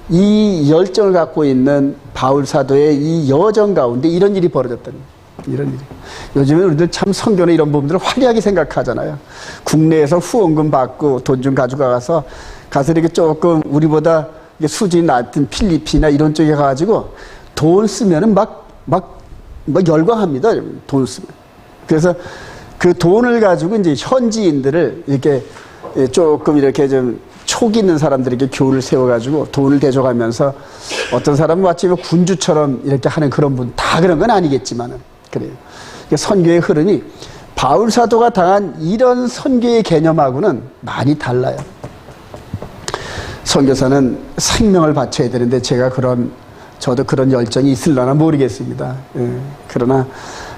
이 열정을 갖고 있는 바울 사도의 이 여정 가운데 이런 일이 벌어졌다는 거예요. 이런 일. 요즘에 우리들 참 선교는 이런 부분들을 화려하게 생각하잖아요. 국내에서 후원금 받고 돈 좀 가져가서 가서 이렇게 조금 우리보다 수준이 낮은 필리핀이나 이런 쪽에 가가지고 돈 쓰면은 막 열광합니다. 돈 쓰면. 그래서 그 돈을 가지고 이제 현지인들을 이렇게 조금 이렇게 좀 촉 있는 사람들에게 교훈을 세워가지고 돈을 대줘가면서 어떤 사람은 마치 군주처럼 이렇게 하는 그런 분, 다 그런 건 아니겠지만은 그래요. 선교의 흐름이 바울 사도가 당한 이런 선교의 개념하고는 많이 달라요. 선교사는 생명을 바쳐야 되는데 저도 그런 열정이 있을려나 모르겠습니다. 그러나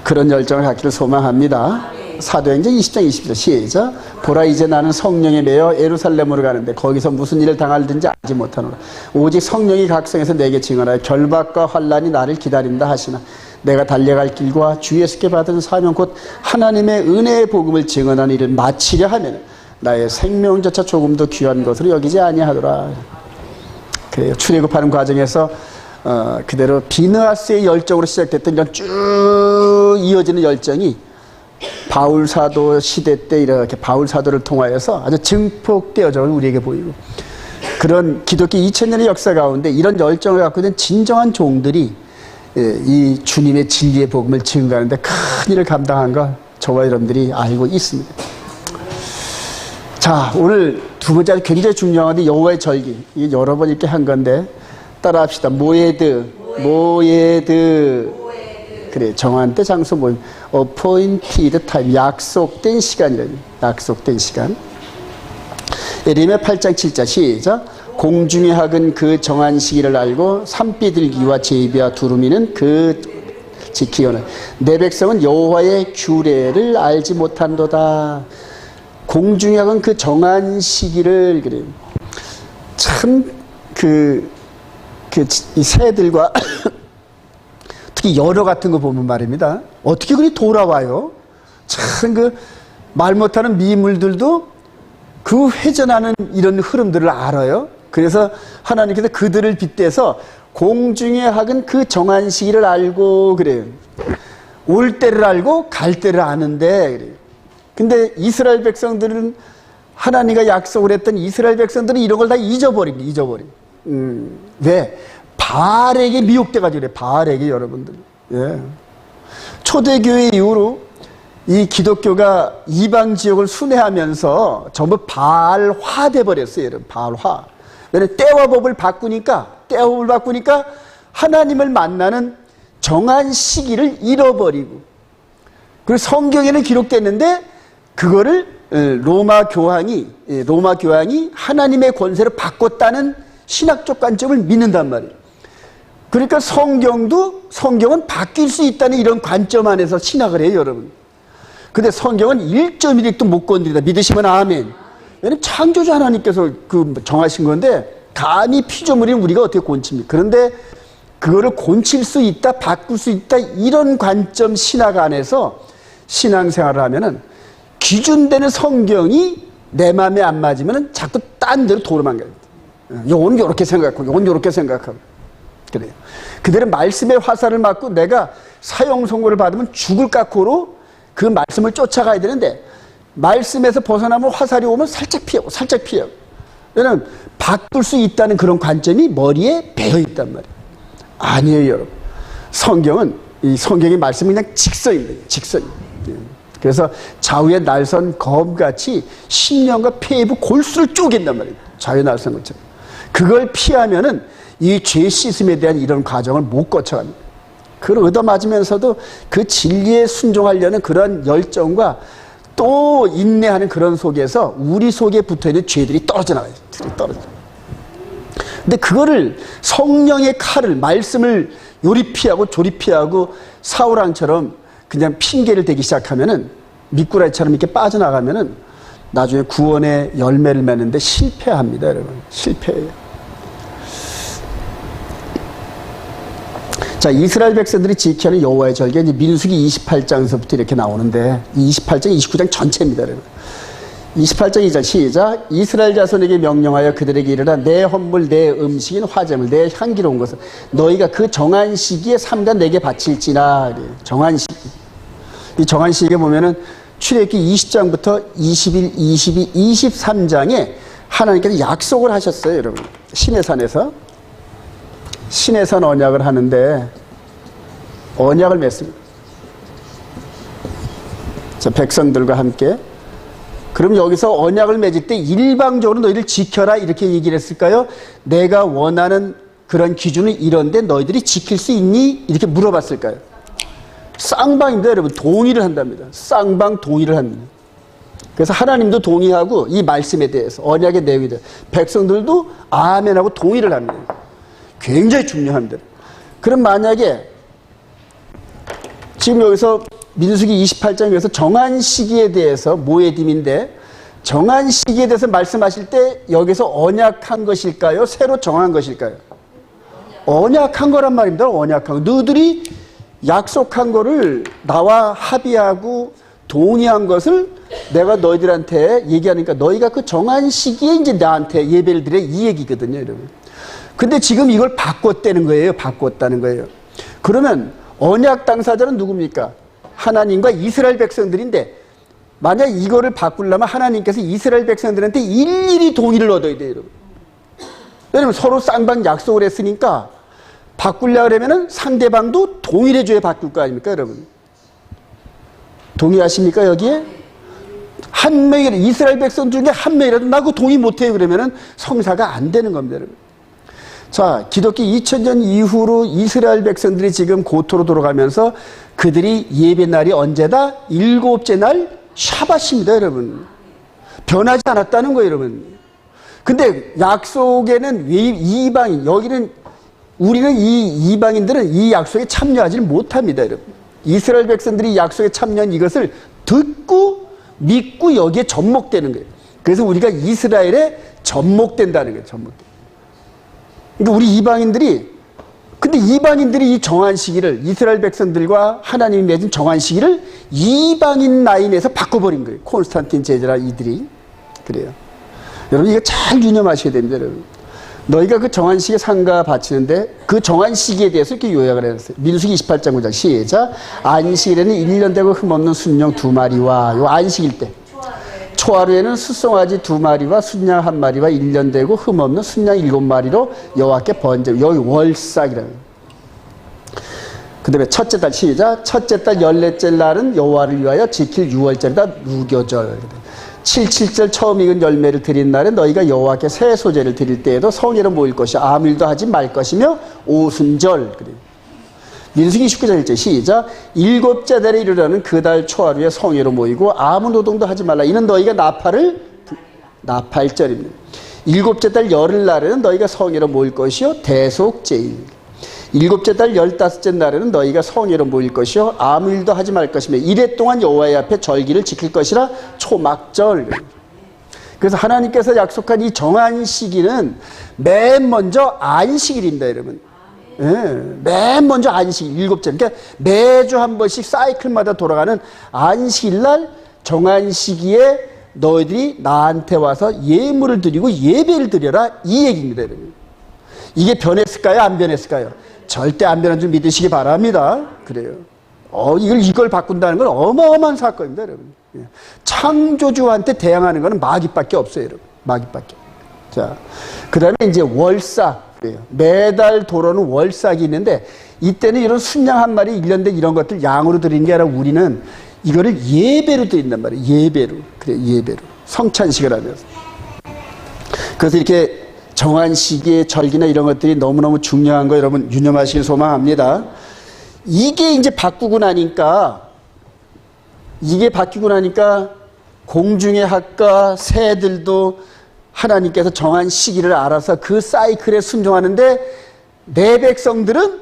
그런 열정을 갖기를 소망합니다. 사도행전 20장 20절 시작. 보라 이제 나는 성령에 매여 예루살렘으로 가는데 거기서 무슨 일을 당할든지 알지 못하노라. 오직 성령이 각성해서 내게 증언하여 결박과 환난이 나를 기다린다 하시나 내가 달려갈 길과 주 예수께 받은 사명 곧 하나님의 은혜의 복음을 증언하는 일을 마치려 하면 나의 생명조차 조금도 귀한 것으로 여기지 아니하더라. 그래요. 출애굽하는 과정에서 그대로 비느하스의 열정으로 시작됐던 이런 쭉 이어지는 열정이 바울 사도 시대 때 이렇게 바울 사도를 통하여서 아주 증폭되어져 우리에게 보이고, 그런 기독교 2000년의 역사 가운데 이런 열정을 갖고 있는 진정한 종들이 이 주님의 진리의 복음을 증거하는데 큰 일을 감당한 걸 저와 여러분들이 알고 있습니다. 자, 오늘 두 번째 굉장히 중요한데 여호와의 절기, 이게 여러 번 이렇게 한 건데 따라합시다. 모에드. 그래, 정한 때 장소 모임. appointed time. 약속된 시간이라니. 약속된 시간. 예레미야 8장 7절 시작. 공중의 학은 그 정한 시기를 알고 산비둘기와 제비와 두루미는 그 지키오는 내 백성은 여호와의 규례를 알지 못한도다. 공중의 학은 그 정한 시기를, 그래. 참 이 새들과 특히 여러 같은 거 보면 말입니다. 어떻게 그리 돌아와요? 참 말 못하는 미물들도 그 회전하는 이런 흐름들을 알아요. 그래서 하나님께서 그들을 빗대서 공중의 학은 그 정한 시기를 알고, 그래요. 올 때를 알고 갈 때를 아는데, 그래요. 근데 이스라엘 백성들은, 하나님과 약속을 했던 이스라엘 백성들은 이런 걸 다 잊어버립니다. 왜? 바알에게 미혹돼가지고 그래. 바알에게, 여러분들. 예. 초대교회 이후로 이 기독교가 이방 지역을 순회하면서 전부 바알화 돼버렸어요, 여러분. 바알화. 왜냐면 때와 법을 바꾸니까 하나님을 만나는 정한 시기를 잃어버리고, 그리고 성경에는 기록됐는데 그거를 로마 교황이 하나님의 권세로 바꿨다는 신학적 관점을 믿는단 말이에요. 그러니까 성경은 바뀔 수 있다는 이런 관점 안에서 신학을 해요, 여러분. 근데 성경은 1.1획도 못 건드리다. 믿으시면 아멘. 왜냐면 창조주 하나님께서 정하신 건데 감히 피조물인 우리가 어떻게 곤칩니까? 그런데 그거를 곤칠 수 있다, 바꿀 수 있다, 이런 관점 신학 안에서 신앙생활을 하면은 기준되는 성경이 내 마음에 안 맞으면은 자꾸 딴 데로 도망가요. 요건 요렇게 생각하고, 요건 요렇게 생각하고. 그래요. 그들은 말씀의 화살을 맞고 내가 사형 선고를 받으면 죽을 각오로 그 말씀을 쫓아가야 되는데, 말씀에서 벗어나면 화살이 오면 살짝 피하고. 왜냐면 바꿀 수 있다는 그런 관점이 머리에 배어 있단 말이에요. 아니에요, 여러분. 이 성경의 말씀은 그냥 직선입니다. 직선. 그래서 좌우의 날선 검같이 심령과 폐부 골수를 쪼갠단 말이에요. 좌우의 날선 것처럼. 그걸 피하면은 이 죄 씻음에 대한 이런 과정을 못 거쳐갑니다. 그걸 얻어맞으면서도 그 진리에 순종하려는 그런 열정과 또 인내하는 그런 속에서 우리 속에 붙어있는 죄들이 떨어져 나가요. 근데 그거를 성령의 칼을, 말씀을 요리피하고 조리피하고 사울왕처럼 그냥 핑계를 대기 시작하면은, 미꾸라지처럼 이렇게 빠져나가면은 나중에 구원의 열매를 맺는데 실패합니다, 여러분. 실패해요. 자, 이스라엘 백성들이 지켜하는 여호와의 절기, 이제 민수기 28장에서부터 이렇게 나오는데, 28장, 29장 전체입니다, 여러분. 28장 2절 시작. 이스라엘 자손에게 명령하여 그들에게 이르라. 내 헌물, 내 음식인 화제물, 내 향기로운 것은 너희가 그 정한 시기에 삼가 내게 바칠지나. 정한 시기. 이 정한 시기에 보면은 출애굽기 20장부터 21, 22, 23장에 하나님께서 약속을 하셨어요, 여러분. 시내산에서. 시내산 언약을 하는데 언약을 맺습니다. 자, 백성들과 함께. 그럼 여기서 언약을 맺을 때 일방적으로 너희들 지켜라 이렇게 얘기를 했을까요? 내가 원하는 그런 기준은 이런데 너희들이 지킬 수 있니? 이렇게 물어봤을까요? 쌍방입니다, 여러분. 동의를 한답니다. 쌍방 동의를 합니다. 그래서 하나님도 동의하고 이 말씀에 대해서, 언약의 내용에 대해서 백성들도 아멘하고 동의를 합니다. 굉장히 중요합니다. 그럼 만약에 지금 여기서 민수기 28장에서 정한 시기에 대해서 모에딤인데 정한 시기에 대해서 말씀하실 때 여기서 언약한 것일까요? 새로 정한 것일까요? 언약한 거란 말입니다. 언약한 거. 너희들이 약속한 거를 나와 합의하고 동의한 것을 내가 너희들한테 얘기하니까 너희가 그 정한 시기에 이제 나한테 예배를 드려 이 얘기거든요, 여러분. 근데 지금 이걸 바꿨다는 거예요. 바꿨다는 거예요. 그러면 언약 당사자는 누굽니까? 하나님과 이스라엘 백성들인데 만약 이거를 바꾸려면 하나님께서 이스라엘 백성들한테 일일이 동의를 얻어야 돼요, 여러분. 왜냐면 서로 쌍방 약속을 했으니까 바꾸려고 그러면은 상대방도 동의를 해줘야 바꿀 거 아닙니까, 여러분? 동의하십니까, 여기에? 한 명이라도, 이스라엘 백성 중에 한 명이라도 나 그거 동의 못해요, 그러면은 성사가 안 되는 겁니다, 여러분. 자, 기독교 2000년 이후로 이스라엘 백성들이 지금 고토로 돌아가면서 그들이 예배 날이 언제다? 일곱째 날 샤밧입니다, 여러분. 변하지 않았다는 거예요, 여러분. 근데 약속에는 이방인, 여기는 우리는 이 이방인들은 이 약속에 참여하지 못합니다, 여러분. 이스라엘 백성들이 약속에 참여한 이것을 듣고 믿고 여기에 접목되는 거예요. 그래서 우리가 이스라엘에 접목된다는 거예요, 접목된. 그러니까 우리 이방인들이, 근데 이방인들이 이 정한 시기를, 이스라엘 백성들과 하나님이 맺은 정한 시기를 이방인 라인에서 바꿔버린 거예요. 콘스탄틴 제자라 이들이. 그래요. 여러분, 이거 잘 유념하셔야 됩니다, 여러분. 너희가 그 정한 시기에 상가 바치는데 그 정한 시기에 대해서 이렇게 요약을 해놨어요. 민수기 28장 9장 시작. 안식일에는 1년 되고 흠없는 순양 2마리와, 요 안식일 때. 초하루에는 숫송아지 2마리와 순양 1마리와 1년 되고 흠없는 순양 7마리로 여호와께 번제. 여기 월삭이라는. 그 다음에 첫째 달 시작. 첫째 달 14째 날은 여호와를 위하여 지킬 6월절이다. 무교절. 77절 처음 익은 열매를 드린 날에 너희가 여호와께 새 소재를 드릴 때에도 성회로 모일 것이요 아무 일도 하지 말 것이며 오순절. 그래요. 민수기 19장 1절 시작. 일곱째 달에 이르려는 그 달 초하루에 성회로 모이고 아무 노동도 하지 말라. 이는 너희가 나팔절입니다. 일곱째 달 열흘날에는 너희가 성회로 모일 것이요 대속제일. 일곱째 달 15째 날에는 너희가 성회로 모일 것이요 아무 일도 하지 말 것이며 이래 동안 여호와의 앞에 절기를 지킬 것이라 초막절. 그래서 하나님께서 약속한 이 정한 시기는 맨 먼저 안식일입니다, 여러분. 예, 맨 먼저 안식일, 일곱째. 그러니까 매주 한 번씩 사이클마다 돌아가는 안식일날 정한 시기에 너희들이 나한테 와서 예물을 드리고 예배를 드려라, 이 얘기입니다, 여러분. 이게 변했을까요? 안 변했을까요? 절대 안 변한 줄 믿으시기 바랍니다. 그래요. 이걸 바꾼다는 건 어마어마한 사건입니다, 여러분. 창조주한테 대항하는 것은 마귀밖에 없어요, 여러분. 마귀밖에. 자, 그 다음에 이제 월삭. 매달 돌아오는 월삭이 있는데, 이때는 이런 순양 1마리, 1년 된 이런 것들 양으로 드리는 게 아니라 우리는 이거를 예배로 드린단 말이에요. 예배로. 그래, 예배로. 성찬식을 하면서. 그래서 이렇게 정한 시기의 절기나 이런 것들이 너무너무 중요한 거 여러분 유념하시길 소망합니다. 이게 이제 바뀌고 나니까 공중의 학과 새들도 하나님께서 정한 시기를 알아서 그 사이클에 순종하는데 내 백성들은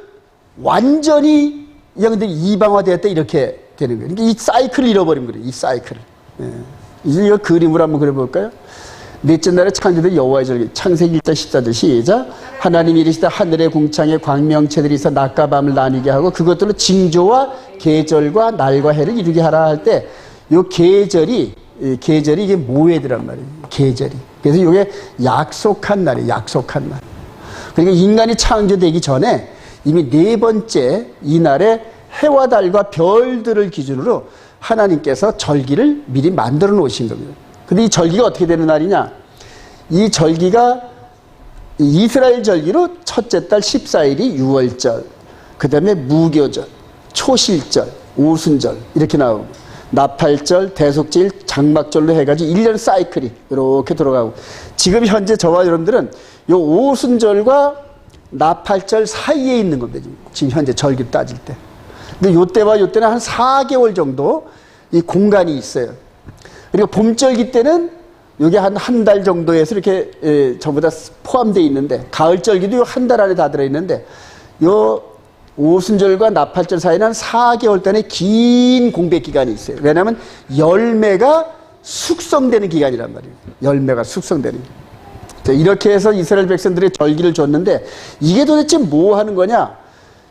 완전히 영들이 이방화되었다 이렇게 되는 거예요. 그러니까 이 사이클을 잃어버린 거예요. 이 사이클을. 이제 이거 그림으로 한번 그려볼까요? 넷째 날에 창조된 여호와의 절기. 창세기 1장 14절 시작. 하나님이 이르시되 하늘의 궁창에 광명체들이 있어 낮과 밤을 나뉘게 하고 그것들로 징조와 계절과 날과 해를 이루게 하라 할 때 요 계절이 이게 모에드란 말이에요. 계절이. 그래서 이게 약속한 날이에요. 약속한 날. 그러니까 인간이 창조되기 전에 이미 네 번째 이 날에 해와 달과 별들을 기준으로 하나님께서 절기를 미리 만들어 놓으신 겁니다. 근데 이 절기가 어떻게 되는 날이냐? 이 절기가 이스라엘 절기로 첫째 달 14일이 6월절, 그 다음에 무교절, 초실절, 오순절 이렇게 나오고 나팔절, 대속제일, 장막절로 해가지고 1년 사이클이 이렇게 들어가고 지금 현재 저와 여러분들은 요 오순절과 나팔절 사이에 있는 겁니다. 지금 현재 절기 따질 때. 근데 요때와 요때는 한 4개월 정도 이 공간이 있어요. 그리고 봄절기 때는 이게 한 달 정도에서 이렇게 전부 다 포함되어 있는데 가을절기도 한 달 안에 다 들어있는데 요 오순절과 나팔절 사이는 4개월 동안의 긴 공백 기간이 있어요. 왜냐하면 열매가 숙성되는 기간이란 말이에요. 열매가 숙성되는 기간. 자, 이렇게 해서 이스라엘 백성들의 절기를 줬는데 이게 도대체 뭐 하는 거냐?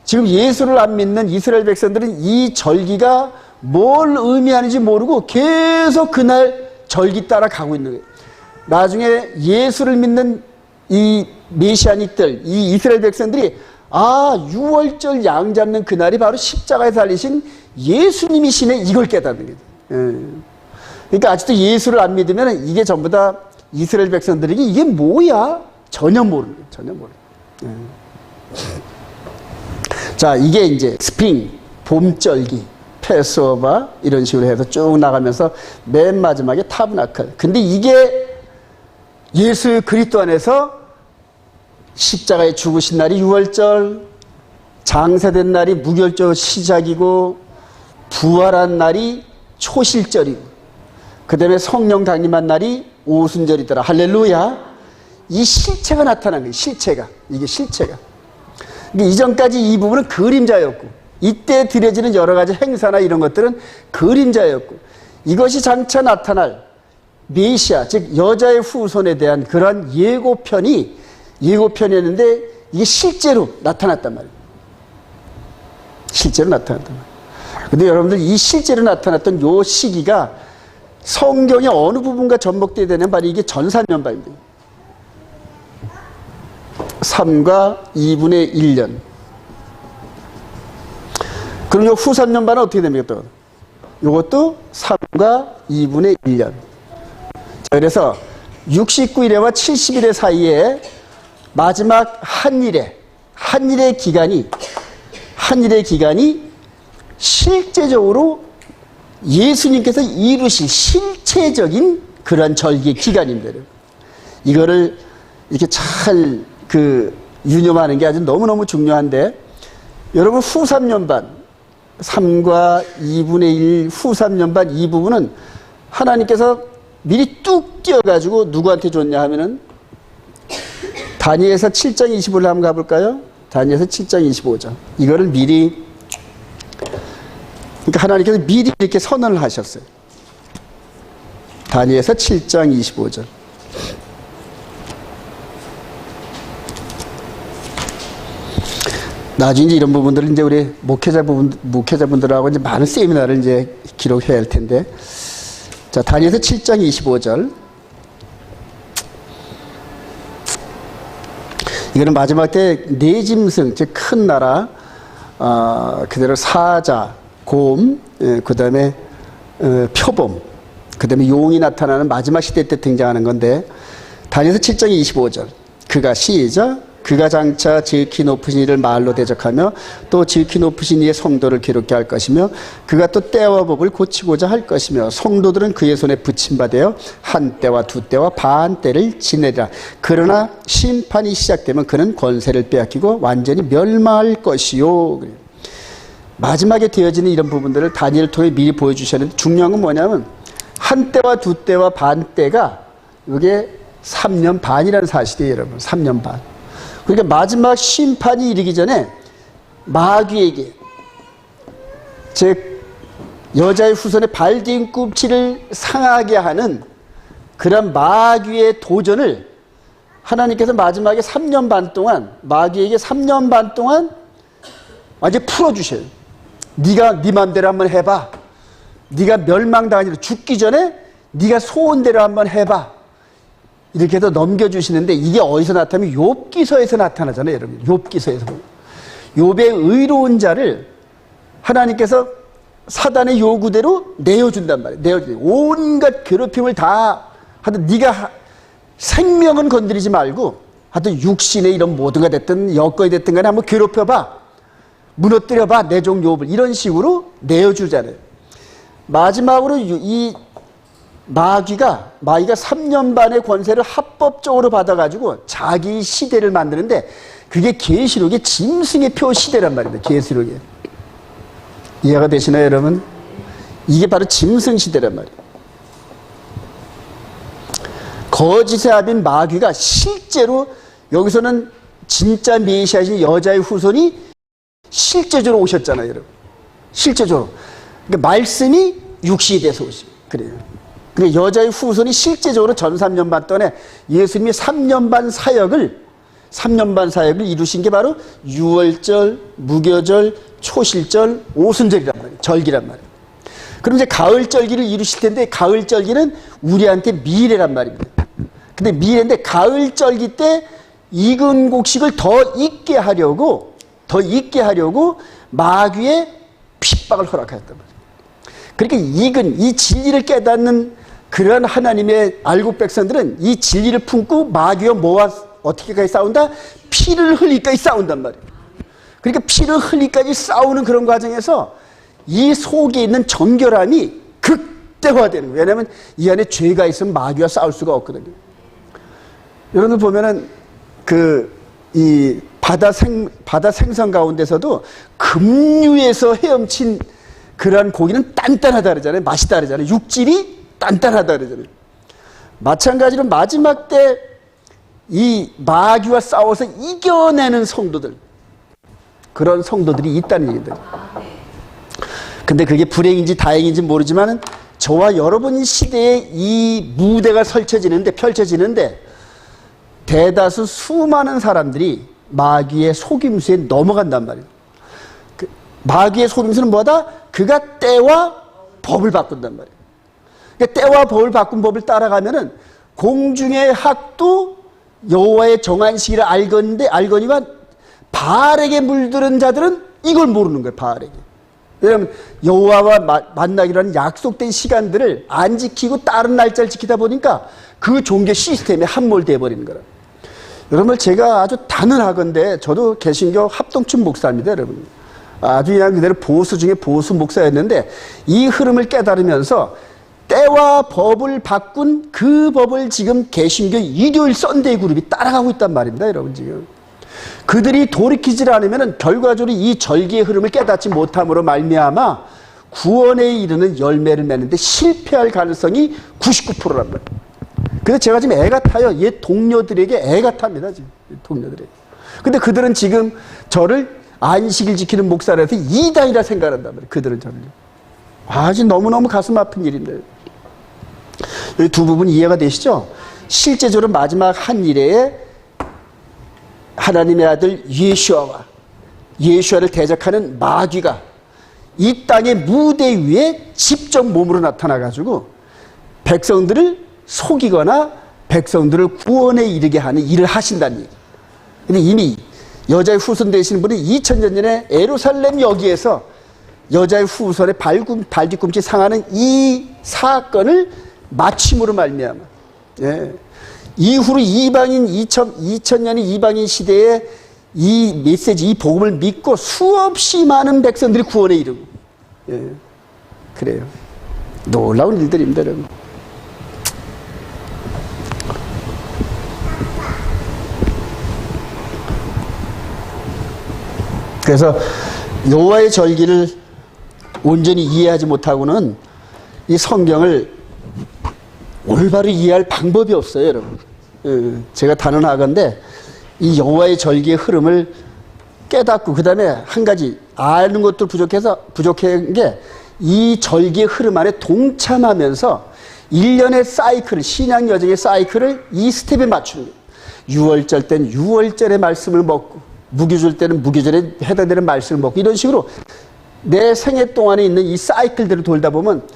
지금 예수를 안 믿는 이스라엘 백성들은 이 절기가 뭘 의미하는지 모르고 계속 그날 절기 따라 가고 있는 거예요. 나중에 예수를 믿는 이 메시아닉들, 이 이스라엘 백성들이 유월절 양 잡는 그날이 바로 십자가에 달리신 예수님이시네, 이걸 깨닫는 거죠. 그러니까 아직도 예수를 안 믿으면 이게 전부 다 이스라엘 백성들에게 이게 뭐야? 전혀 모르는 거예요. 전혀 모르는 거예요. 자, 이게 이제 스프링, 봄절기, 패스오버 이런 식으로 해서 쭉 나가면서 맨 마지막에 타브나클. 근데 이게 예수 그리스도 안에서 십자가에 죽으신 날이 유월절, 장세된 날이 무교절 시작이고 부활한 날이 초실절이고 그 다음에 성령 강림한 날이 오순절이더라. 할렐루야. 이 실체가 나타난 거예요. 실체가. 이게 실체가. 이전까지 이 부분은 그림자였고 이때 드려지는 여러 가지 행사나 이런 것들은 그림자였고 이것이 장차 나타날 메시아, 즉 여자의 후손에 대한 그러한 예고편이었는데 이게 실제로 나타났단 말이에요. 실제로 나타났단 말이에요. 근데 여러분들 이 실제로 나타났던 요 시기가 성경의 어느 부분과 접목되어야 되냐면 바로 이게 전산연반입니다. 3과 2분의 1년. 그럼 요 후삼년반은 어떻게 됩니까? 또 요것도 3과 2분의 1년. 자, 그래서 69일에와 70일의 사이에 마지막 한일의 기간이 실제적으로 예수님께서 이루실 실체적인 그런 절기의 기간입니다. 여러분. 이거를 이렇게 잘 유념하는 게 아주 너무너무 중요한데, 여러분 후삼년반 3과 2분의 1 후삼년반 이 부분은 하나님께서 미리 뚝 띄어가지고 누구한테 줬냐 하면은 다니엘서 7장 25를 한번 가볼까요? 다니엘서 7장 25절. 이거를 미리, 그러니까 하나님께서 미리 이렇게 선언을 하셨어요. 다니엘서 7장 25절. 나중에 이제 이런 부분들을 이제 우리 목회자분들하고 이제 많은 세미나를 이제 기록해야 할 텐데. 자, 다니엘서 7장 25절. 이거는 마지막 때 내짐승, 즉 큰 나라, 그대로 사자, 곰, 그 다음에 표범, 그 다음에 용이 나타나는 마지막 시대 때 등장하는 건데, 다니엘서 7장 25절. 그가 장차 지극히 높으신 이를 말로 대적하며 또 지극히 높으신 이의 성도를 괴롭게 할 것이며 그가 또 때와 법을 고치고자 할 것이며 성도들은 그의 손에 붙임받아 한 때와 두 때와 반 때를 지내리라. 그러나 심판이 시작되면 그는 권세를 빼앗기고 완전히 멸망할 것이요. 마지막에 되어지는 이런 부분들을 다니엘을 통해 미리 보여주셨는데, 중요한 건 뭐냐면 한 때와 두 때와 반 때가 이게 3년 반이라는 사실이에요. 여러분, 3년 반. 그러니까 마지막 심판이 이르기 전에 마귀에게, 즉 여자의 후손의 발디인 굽치를 상하게 하는 그런 마귀의 도전을 하나님께서 마지막에 3년 반 동안, 마귀에게 3년 반 동안 완전히 풀어주셔요. 네가 네 맘대로 한번 해봐. 네가 멸망당하지, 죽기 전에 네가 소원대로 한번 해봐. 이렇게 해서 넘겨주시는데, 이게 어디서 나타나면 욥기서에서 나타나잖아요. 여러분, 욥기서에서. 욥의 의로운 자를 하나님께서 사단의 요구대로 내어준단 말이에요. 내어준다. 온갖 괴롭힘을 다 하여튼 네가 생명은 건드리지 말고 하여튼 육신의 이런 모든가 됐든 여건이 됐든 간에 한번 괴롭혀봐. 무너뜨려봐. 내 종 욥을. 이런 식으로 내어주잖아요. 마지막으로 이 마귀가 3년 반의 권세를 합법적으로 받아가지고 자기 시대를 만드는데, 그게 계시록의 짐승의 표 시대란 말입니다. 계시록에. 이해가 되시나요, 여러분? 이게 바로 짐승 시대란 말이에요. 거짓의 아비인 마귀가 실제로 여기서는 진짜 메시아이신 여자의 후손이 실제적으로 오셨잖아요, 여러분. 실제적으로. 그러니까 말씀이 육신이 돼서 오시. 그래요. 그러니까 여자의 후손이 실제적으로 전 3년 반 동안에 예수님이 3년 반 사역을 이루신 게 바로 유월절, 무교절, 초실절, 오순절이란 말이에요. 절기란 말이에요. 그럼 이제 가을절기를 이루실 텐데 가을절기는 우리한테 미래란 말입니다. 근데 미래인데 가을절기 때 익은 곡식을 더 익게 하려고 마귀의 핍박을 허락하였단 말이에요. 그러니까 익은 이 진리를 깨닫는 그런 하나님의 알곡 백성들은 이 진리를 품고 마귀와 뭐와 어떻게까지 싸운다? 피를 흘리기까지 싸운단 말이에요. 그러니까 피를 흘리기까지 싸우는 그런 과정에서 이 속에 있는 정결함이 극대화되는 거예요. 왜냐하면 이 안에 죄가 있으면 마귀와 싸울 수가 없거든요. 여러분들 보면은 이 바다 생선 가운데서도 급류에서 헤엄친 그러한 고기는 단단하다 그러잖아요. 맛있다 그러잖아요. 육질이 단단하다 그러잖아요. 마찬가지로 마지막 때 이 마귀와 싸워서 이겨내는 성도들, 그런 성도들이 있다는 얘기입니다. 근데 그게 불행인지 다행인지 모르지만 저와 여러분 시대에 이 무대가 펼쳐지는데 대다수 수많은 사람들이 마귀의 속임수에 넘어간단 말이에요. 마귀의 속임수는 뭐다? 그가 때와 법을 바꾼단 말이에요. 그러니까 때와 법을 바꾼 법을 따라가면은 공중의 학도 여호와의 정한 시기를 알거니와 바알에게 물들은 자들은 이걸 모르는 거예요. 바알에게. 왜냐하면 여호와와 만나기로 하는 약속된 시간들을 안 지키고 다른 날짜를 지키다 보니까 그 종교 시스템에 함몰되어 버리는 거라. 여러분, 제가 아주 단언하건대 저도 개신교 합동춘 목사입니다. 여러분, 아주 그냥 그대로 보수 중에 보수 목사였는데 이 흐름을 깨달으면서 때와 법을 바꾼 그 법을 지금 개신교 일요일 썬데이 그룹이 따라가고 있단 말입니다. 여러분, 지금 그들이 돌이키지 않으면 결과적으로 이 절기의 흐름을 깨닫지 못함으로 말미암아 구원에 이르는 열매를 맺는데 실패할 가능성이 99%란 말이에요. 그래서 제가 지금 애가 타요. 옛 동료들에게 애가 탑니다. 지금 동료들에게. 근데 그들은 지금 저를 안식일 지키는 목사라 해서 이단이라 생각한단 말이에요. 그들은 저를요. 아주 너무너무 가슴 아픈 일인데, 이 두 부분 이해가 되시죠? 실제적으로 마지막 한 일에 하나님의 아들 예수아를 대적하는 마귀가 이 땅의 무대 위에 직접 몸으로 나타나가지고 백성들을 속이거나 백성들을 구원에 이르게 하는 일을 하신다는 얘기. 근데 이미 여자의 후손 되시는 분이 2000년 전에 예루살렘 여기에서 여자의 후손의 발뒤꿈치 상하는 이 사건을 마침으로 말미암아, 예, 이후로 2000년의 이방인 시대에 이 메시지, 이 복음을 믿고 수없이 많은 백성들이 구원에 이르고, 예, 그래요. 놀라운 일들입니다, 여러분. 그래서 여호와의 절기를 온전히 이해하지 못하고는 이 성경을 올바로 이해할 방법이 없어요, 여러분. 제가 단언하건대 이 여호와의 절기의 흐름을 깨닫고 그 다음에 한 가지 아는 것도 부족한 게 이 절기의 흐름 안에 동참하면서 1년의 사이클을, 신앙 여정의 사이클을 이 스텝에 맞추는 거예요. 유월절 때는 유월절의 말씀을 먹고, 무교절 때는 무교절에 해당되는 말씀을 먹고, 이런 식으로 내 생애 동안에 있는 이 사이클들을 돌다 보면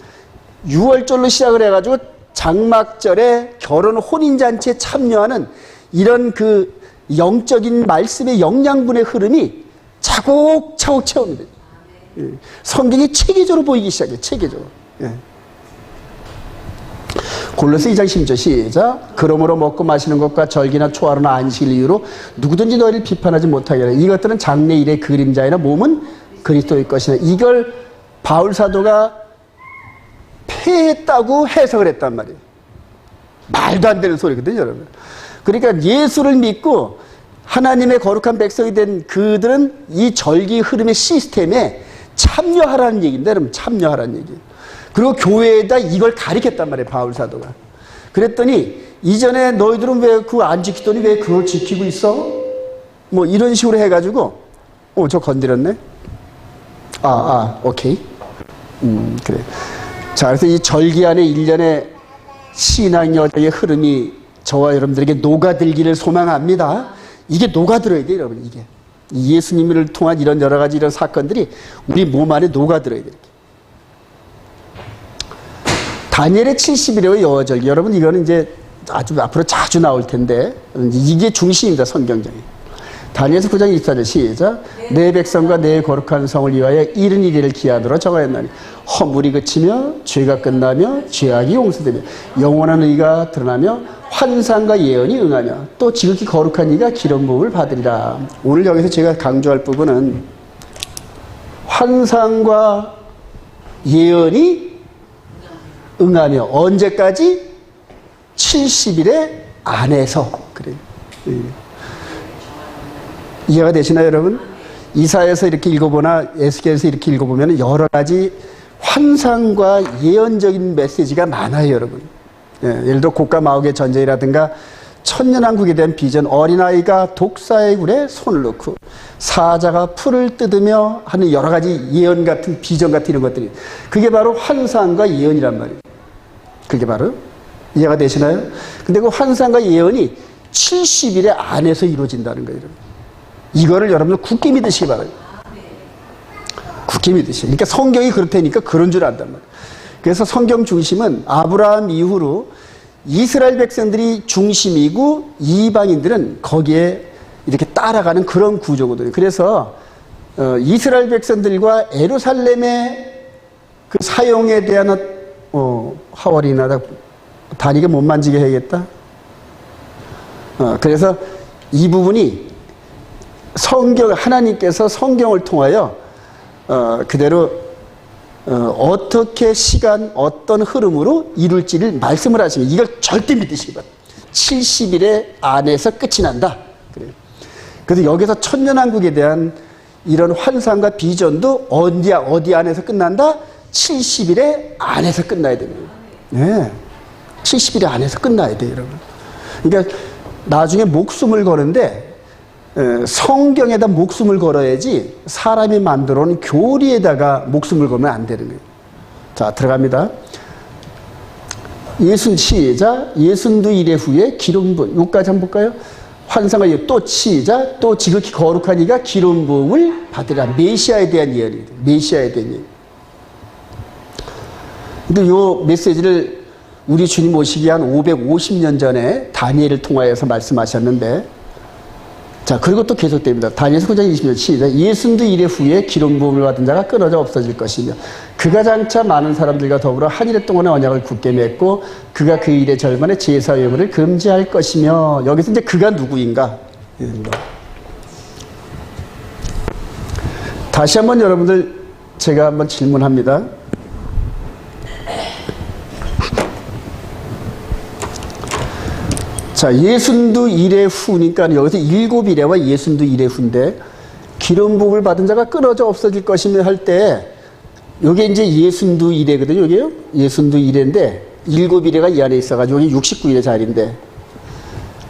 6월절로 시작을 해가지고 장막절에 결혼 혼인잔치에 참여하는 이런 그 영적인 말씀의 영양분의 흐름이 차곡차곡 채웁니다. 예. 성경이 체계적으로 보이기 시작해요. 체계적으로. 예. 골로새 2장 10절 시작. 그러므로 먹고 마시는 것과 절기나 초하루나 안식일 이유로 누구든지 너희를 비판하지 못하게 하라. 이것들은 장래 일의 그림자이나 몸은 그리스도의 것이나. 이걸 바울 사도가 폐했다고 해석을 했단 말이에요. 말도 안 되는 소리거든요, 여러분. 그러니까 예수를 믿고 하나님의 거룩한 백성이 된 그들은 이 절기 흐름의 시스템에 참여하라는 얘기입니다. 여러분, 참여하라는 얘기. 그리고 교회에다 이걸 가르쳤단 말이에요, 바울 사도가. 그랬더니 이전에 너희들은 왜 그거 안 지키더니 왜 그걸 지키고 있어? 뭐 이런 식으로 해가지고 저 건드렸네. 오케이. 그래. 자, 그래서 이 절기 안에 일련의 신앙 여정의 흐름이 저와 여러분들에게 녹아들기를 소망합니다. 이게 녹아들어야 돼요, 여러분. 이게 예수님을 통한 이런 여러 가지 이런 사건들이 우리 몸 안에 녹아들어야 돼요. 다니엘의 70일의 여호와절기, 여러분 이거는 이제 아주 앞으로 자주 나올 텐데 이게 중심입니다, 성경적인. 다니엘서 9장 24절 시작. 내 백성과 내 거룩한 성을 위하여 70일을 기한으로 정하였나니 허물이 그치며 죄가 끝나며 죄악이 용서되며 영원한 의가 드러나며 환상과 예언이 응하며 또 지극히 거룩한 이가 기름 부음을 받으리라. 오늘 여기서 제가 강조할 부분은 환상과 예언이 응하며 언제까지? 70일의 안에서. 그래요. 이해가 되시나요, 여러분? 이사야에서 이렇게 읽어보나 에스겔에서 이렇게 읽어보면 여러 가지 환상과 예언적인 메시지가 많아요, 여러분. 예를 들어 곡과 마옥의 전쟁이라든가 천년왕국에 대한 비전, 어린아이가 독사의 굴에 손을 넣고 사자가 풀을 뜯으며 하는 여러 가지 예언 같은 비전 같은 이런 것들이, 그게 바로 환상과 예언이란 말이에요. 그게 바로 이해가 되시나요? 근데 그 환상과 예언이 70일의 안에서 이루어진다는 거예요, 여러분. 이거를 여러분들 굳게 믿으시기 바라요. 굳게 믿으시기. 그러니까 성경이 그렇다니까 그런 줄 안단 말이에요. 그래서 성경 중심은 아브라함 이후로 이스라엘 백성들이 중심이고 이방인들은 거기에 이렇게 따라가는 그런 구조거든요. 그래서 이스라엘 백성들과 예루살렘의 그 사용에 대한 하월이나 다니가 못 만지게 해야겠다. 그래서 이 부분이 하나님께서 성경을 통하여 그대로 어떻게 시간, 어떤 흐름으로 이룰지를 말씀을 하시면 이걸 절대 믿으시기 바랍니다. 70일의 안에서 끝이 난다. 그래요. 그래서 여기서 천년왕국에 대한 이런 환상과 비전도 어디 안에서 끝난다? 70일의 안에서 끝나야 됩니다. 네. 70일의 안에서 끝나야 돼요, 여러분. 그러니까 나중에 목숨을 거는데 성경에다 목숨을 걸어야지 사람이 만들어 놓은 교리에다가 목숨을 걸면 안 되는 거예요. 자, 들어갑니다. 시작. 예순두 이래 후에 기름 부음. 여기까지 한번 볼까요? 환상과 또 시작. 또 지극히 거룩한 이가 기름 부음을 받으라. 메시아에 대한 예언입니다. 메시아에 대한 예언. 근데 요 메시지를 우리 주님 오시기 한 550년 전에 다니엘을 통하여서 말씀하셨는데, 자, 그리고 또 계속됩니다. 다니엘서 9장 20절 시작. 예순두 이래 후에 기름 부음을 받은 자가 끊어져 없어질 것이며 그가 장차 많은 사람들과 더불어 한 일에 동안의 언약을 굳게 맺고 그가 그 일의 절반의 제사 예물을 금지할 것이며, 여기서 이제 그가 누구인가? 다시 한번 여러분들 제가 한번 질문합니다. 자, 예순두 이래 후니까 여기서 7이래와 예순두 이래 후인데 기름 부음을 받은 자가 끊어져 없어질 것이며 할 때 요게 이제 예순두 이래거든요. 요게요. 예순두 이래인데 7이래가 이 안에 있어가지고 여기 69일의 자리인데,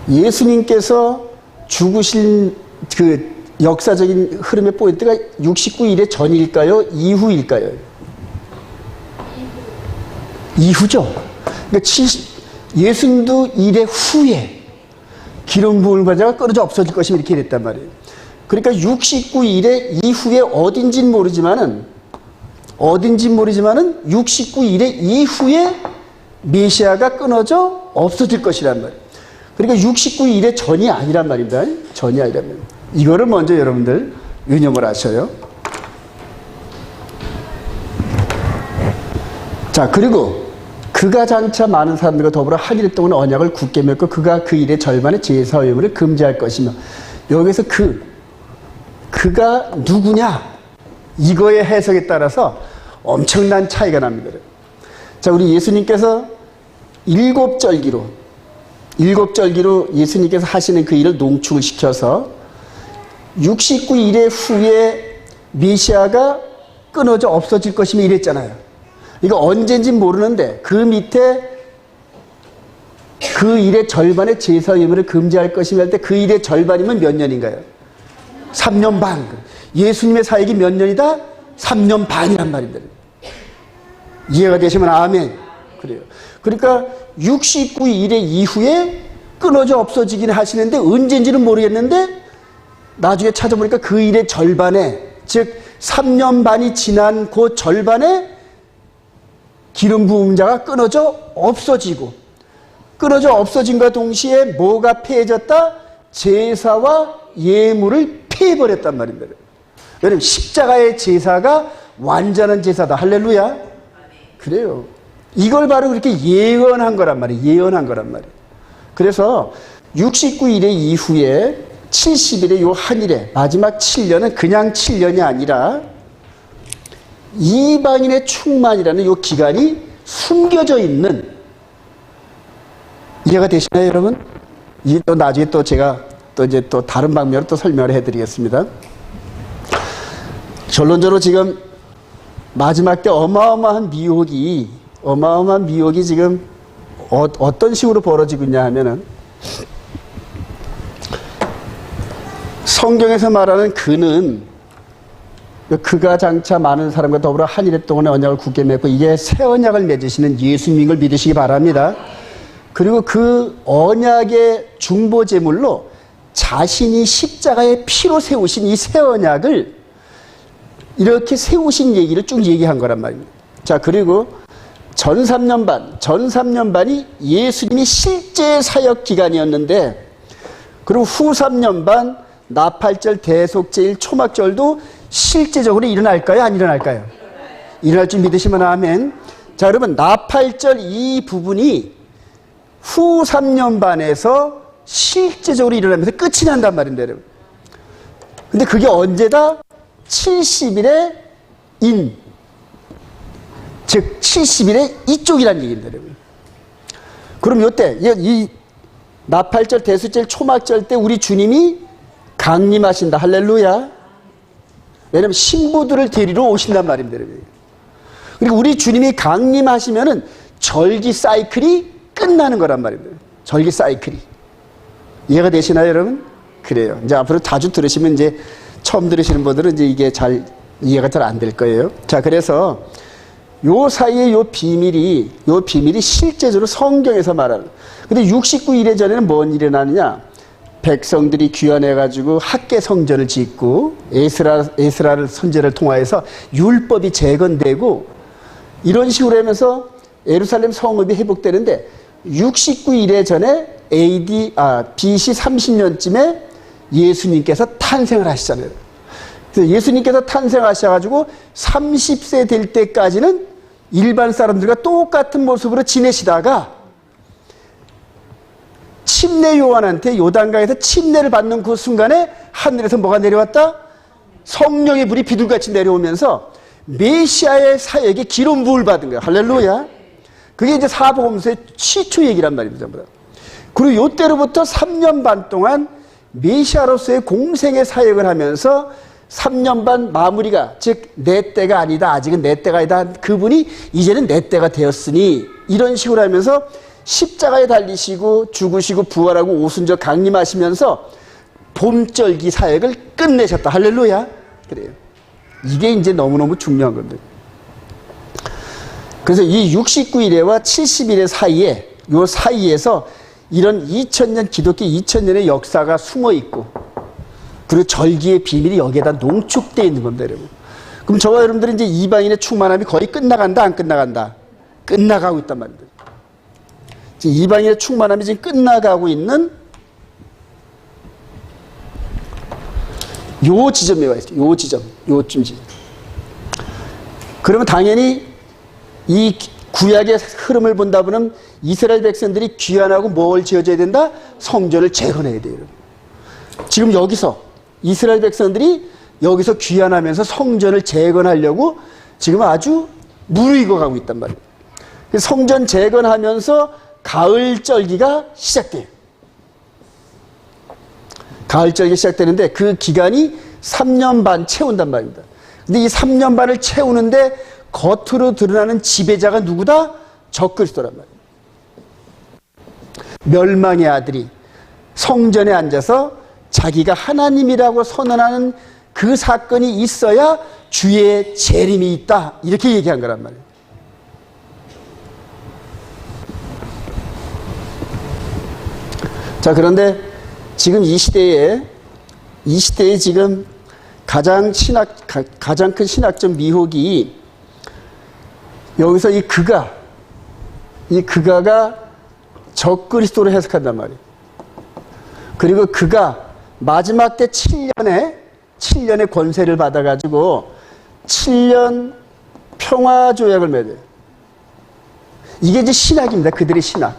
예수님께서 죽으신 그 역사적인 흐름의 포인트가 69일의 전일까요? 이후일까요? 이후죠. 그러니까 예순두 이래 후에 기름 부음을 받은 자가 끊어져 없어질 것이면 이렇게 됐단 말이에요. 그러니까 69일의 이후에 어딘진 모르지만은 69일의 이후에 메시아가 끊어져 없어질 것이란 말이에요. 그러니까 69일의 전이 아니란 말입니다. 전이 아니란 말입니다. 이거를 먼저 여러분들 유념을 하셔요. 자, 그리고 그가 장차 많은 사람들과 더불어 한 일 동안 언약을 굳게 맺고 그가 그 일의 절반의 제사 예물을 금지할 것이며, 여기서 그가 누구냐? 이거의 해석에 따라서 엄청난 차이가 납니다. 자, 우리 예수님께서 일곱 절기로 예수님께서 하시는 그 일을 농축을 시켜서 69일의 후에 메시아가 끊어져 없어질 것이며 이랬잖아요. 이거 언젠지 모르는데 그 밑에 그 일의 절반의 제사 예물을 금지할 것이며 할 때 그 일의 절반이면 몇 년인가요? 3년 반. 예수님의 사역이 몇 년이다? 3년 반이란 말입니다. 이해가 되시면 아멘. 그래요. 그러니까 69일의 이후에 끊어져 없어지긴 하시는데 언제인지는 모르겠는데 나중에 찾아보니까 그 일의 절반에, 즉 3년 반이 지난 그 절반에 기름 부은 자가 끊어져 없어지고, 끊어져 없어진과 동시에 뭐가 폐해졌다? 제사와 예물을 폐해버렸단 말입니다. 왜냐하면 십자가의 제사가 완전한 제사다. 할렐루야. 그래요. 이걸 바로 그렇게 예언한 거란 말이에요. 예언한 거란 말이에요. 그래서 69일의 이후에 70일의 요 한일에 마지막 7년은 그냥 7년이 아니라 이방인의 충만이라는 요 기간이 숨겨져 있는, 이해가 되시나요, 여러분? 이게 또 나중에 또 제가 또 다른 방면으로 또 설명을 해드리겠습니다. 결론적으로 지금 마지막 때 어마어마한 미혹이 지금 어떤 식으로 벌어지고 있냐 하면은, 성경에서 말하는 그가 장차 많은 사람과 더불어 한일에 동안의 언약을 굳게 맺고, 이게 새 언약을 맺으시는 예수님을 믿으시기 바랍니다. 그리고 그 언약의 중보제물로 자신이 십자가의 피로 세우신 이 새 언약을 이렇게 세우신 얘기를 쭉 얘기한 거란 말입니다. 자, 그리고 전 3년 반이 예수님이 실제 사역 기간이었는데, 그리고 후 3년 반 나팔절, 대속제일, 초막절도 실제적으로 일어날까요? 안 일어날까요? 일어날 줄 믿으시면 아멘. 자, 여러분, 나팔절 이 부분이 후 3년 반에서 실제적으로 일어나면서 끝이 난단 말인데, 여러분. 근데 그게 언제다? 70일의 즉 70일의 이쪽이란 얘기입니다, 여러분. 그럼 요때 이 나팔절, 대속절, 초막절 때 우리 주님이 강림하신다. 할렐루야. 왜냐하면 신부들을 데리러 오신단 말입니다, 여러분. 그리고 우리 주님이 강림하시면은 절기 사이클이 끝나는 거란 말입니다. 절기 사이클이. 이해가 되시나요, 여러분? 그래요. 이제 앞으로 자주 들으시면, 이제 처음 들으시는 분들은 이제 이게 이해가 잘 안 될 거예요. 자, 그래서 요 사이에 요 비밀이 실제적으로 성경에서 말하는. 근데 69일에 전에는 뭔 일이 일어나느냐? 백성들이 귀환해가지고 학계 성전을 짓고 에스라 선지자를 통하여서 율법이 재건되고, 이런 식으로 하면서 예루살렘 성읍이 회복되는데, 69일에 전에 BC 30년쯤에 예수님께서 탄생을 하시잖아요. 그래서 예수님께서 탄생하셔가지고 30세 될 때까지는 일반 사람들과 똑같은 모습으로 지내시다가, 침례 요한한테 요단강에서 침례를 받는 그 순간에 하늘에서 뭐가 내려왔다? 성령의 불이 비둘같이 내려오면서 메시아의 사역에 기름 부을 받은 거예요. 할렐루야. 그게 이제 사복음서의 시초 얘기란 말입니다, 전부 다. 그리고 요때로부터 3년 반 동안 메시아로서의 공생의 사역을 하면서 3년 반 마무리가, 즉 내 때가 아니다, 아직은 내 때가 아니다, 그분이 이제는 내 때가 되었으니, 이런 식으로 하면서 십자가에 달리시고 죽으시고 부활하고 오순절 강림하시면서 봄절기 사역을 끝내셨다. 할렐루야. 그래요. 이게 이제 너무너무 중요한 겁니다. 그래서 이 69일에와 70일의 사이에, 요 사이에서 이런 2000년, 기독교 2000년의 역사가 숨어 있고, 그리고 절기의 비밀이 여기에다 농축되어 있는 겁니다, 여러분. 그럼 저와 여러분들은 이제 이방인의 충만함이 거의 끝나간다, 안 끝나간다? 끝나가고 있단 말입니다. 이방인의 충만함이 지금 끝나가고 있는 요 지점에 와 있어요. 요 지점, 요쯤지. 그러면 당연히 이 구약의 흐름을 본다 보면 이스라엘 백성들이 귀환하고 뭘 지어줘야 된다? 성전을 재건해야 돼요. 지금 여기서 이스라엘 백성들이 여기서 귀환하면서 성전을 재건하려고 지금 아주 무르익어가고 있단 말이에요. 성전 재건하면서 가을절기가 시작돼요. 가을절기 시작되는데 그 기간이 3년 반 채운단 말입니다. 근데 이 3년 반을 채우는데 겉으로 드러나는 지배자가 누구다? 적그리스도란 말이에요. 멸망의 아들이 성전에 앉아서 자기가 하나님이라고 선언하는 그 사건이 있어야 주의 재림이 있다. 이렇게 얘기한 거란 말이에요. 자, 그런데 지금 이 시대에 지금 가장 큰 신학적 미혹이 여기서 이 그가가 적그리스도로 해석한단 말이에요. 그리고 그가 마지막 때 7년의 권세를 받아가지고 7년 평화조약을 맺어요. 이게 이제 신학입니다. 그들의 신학.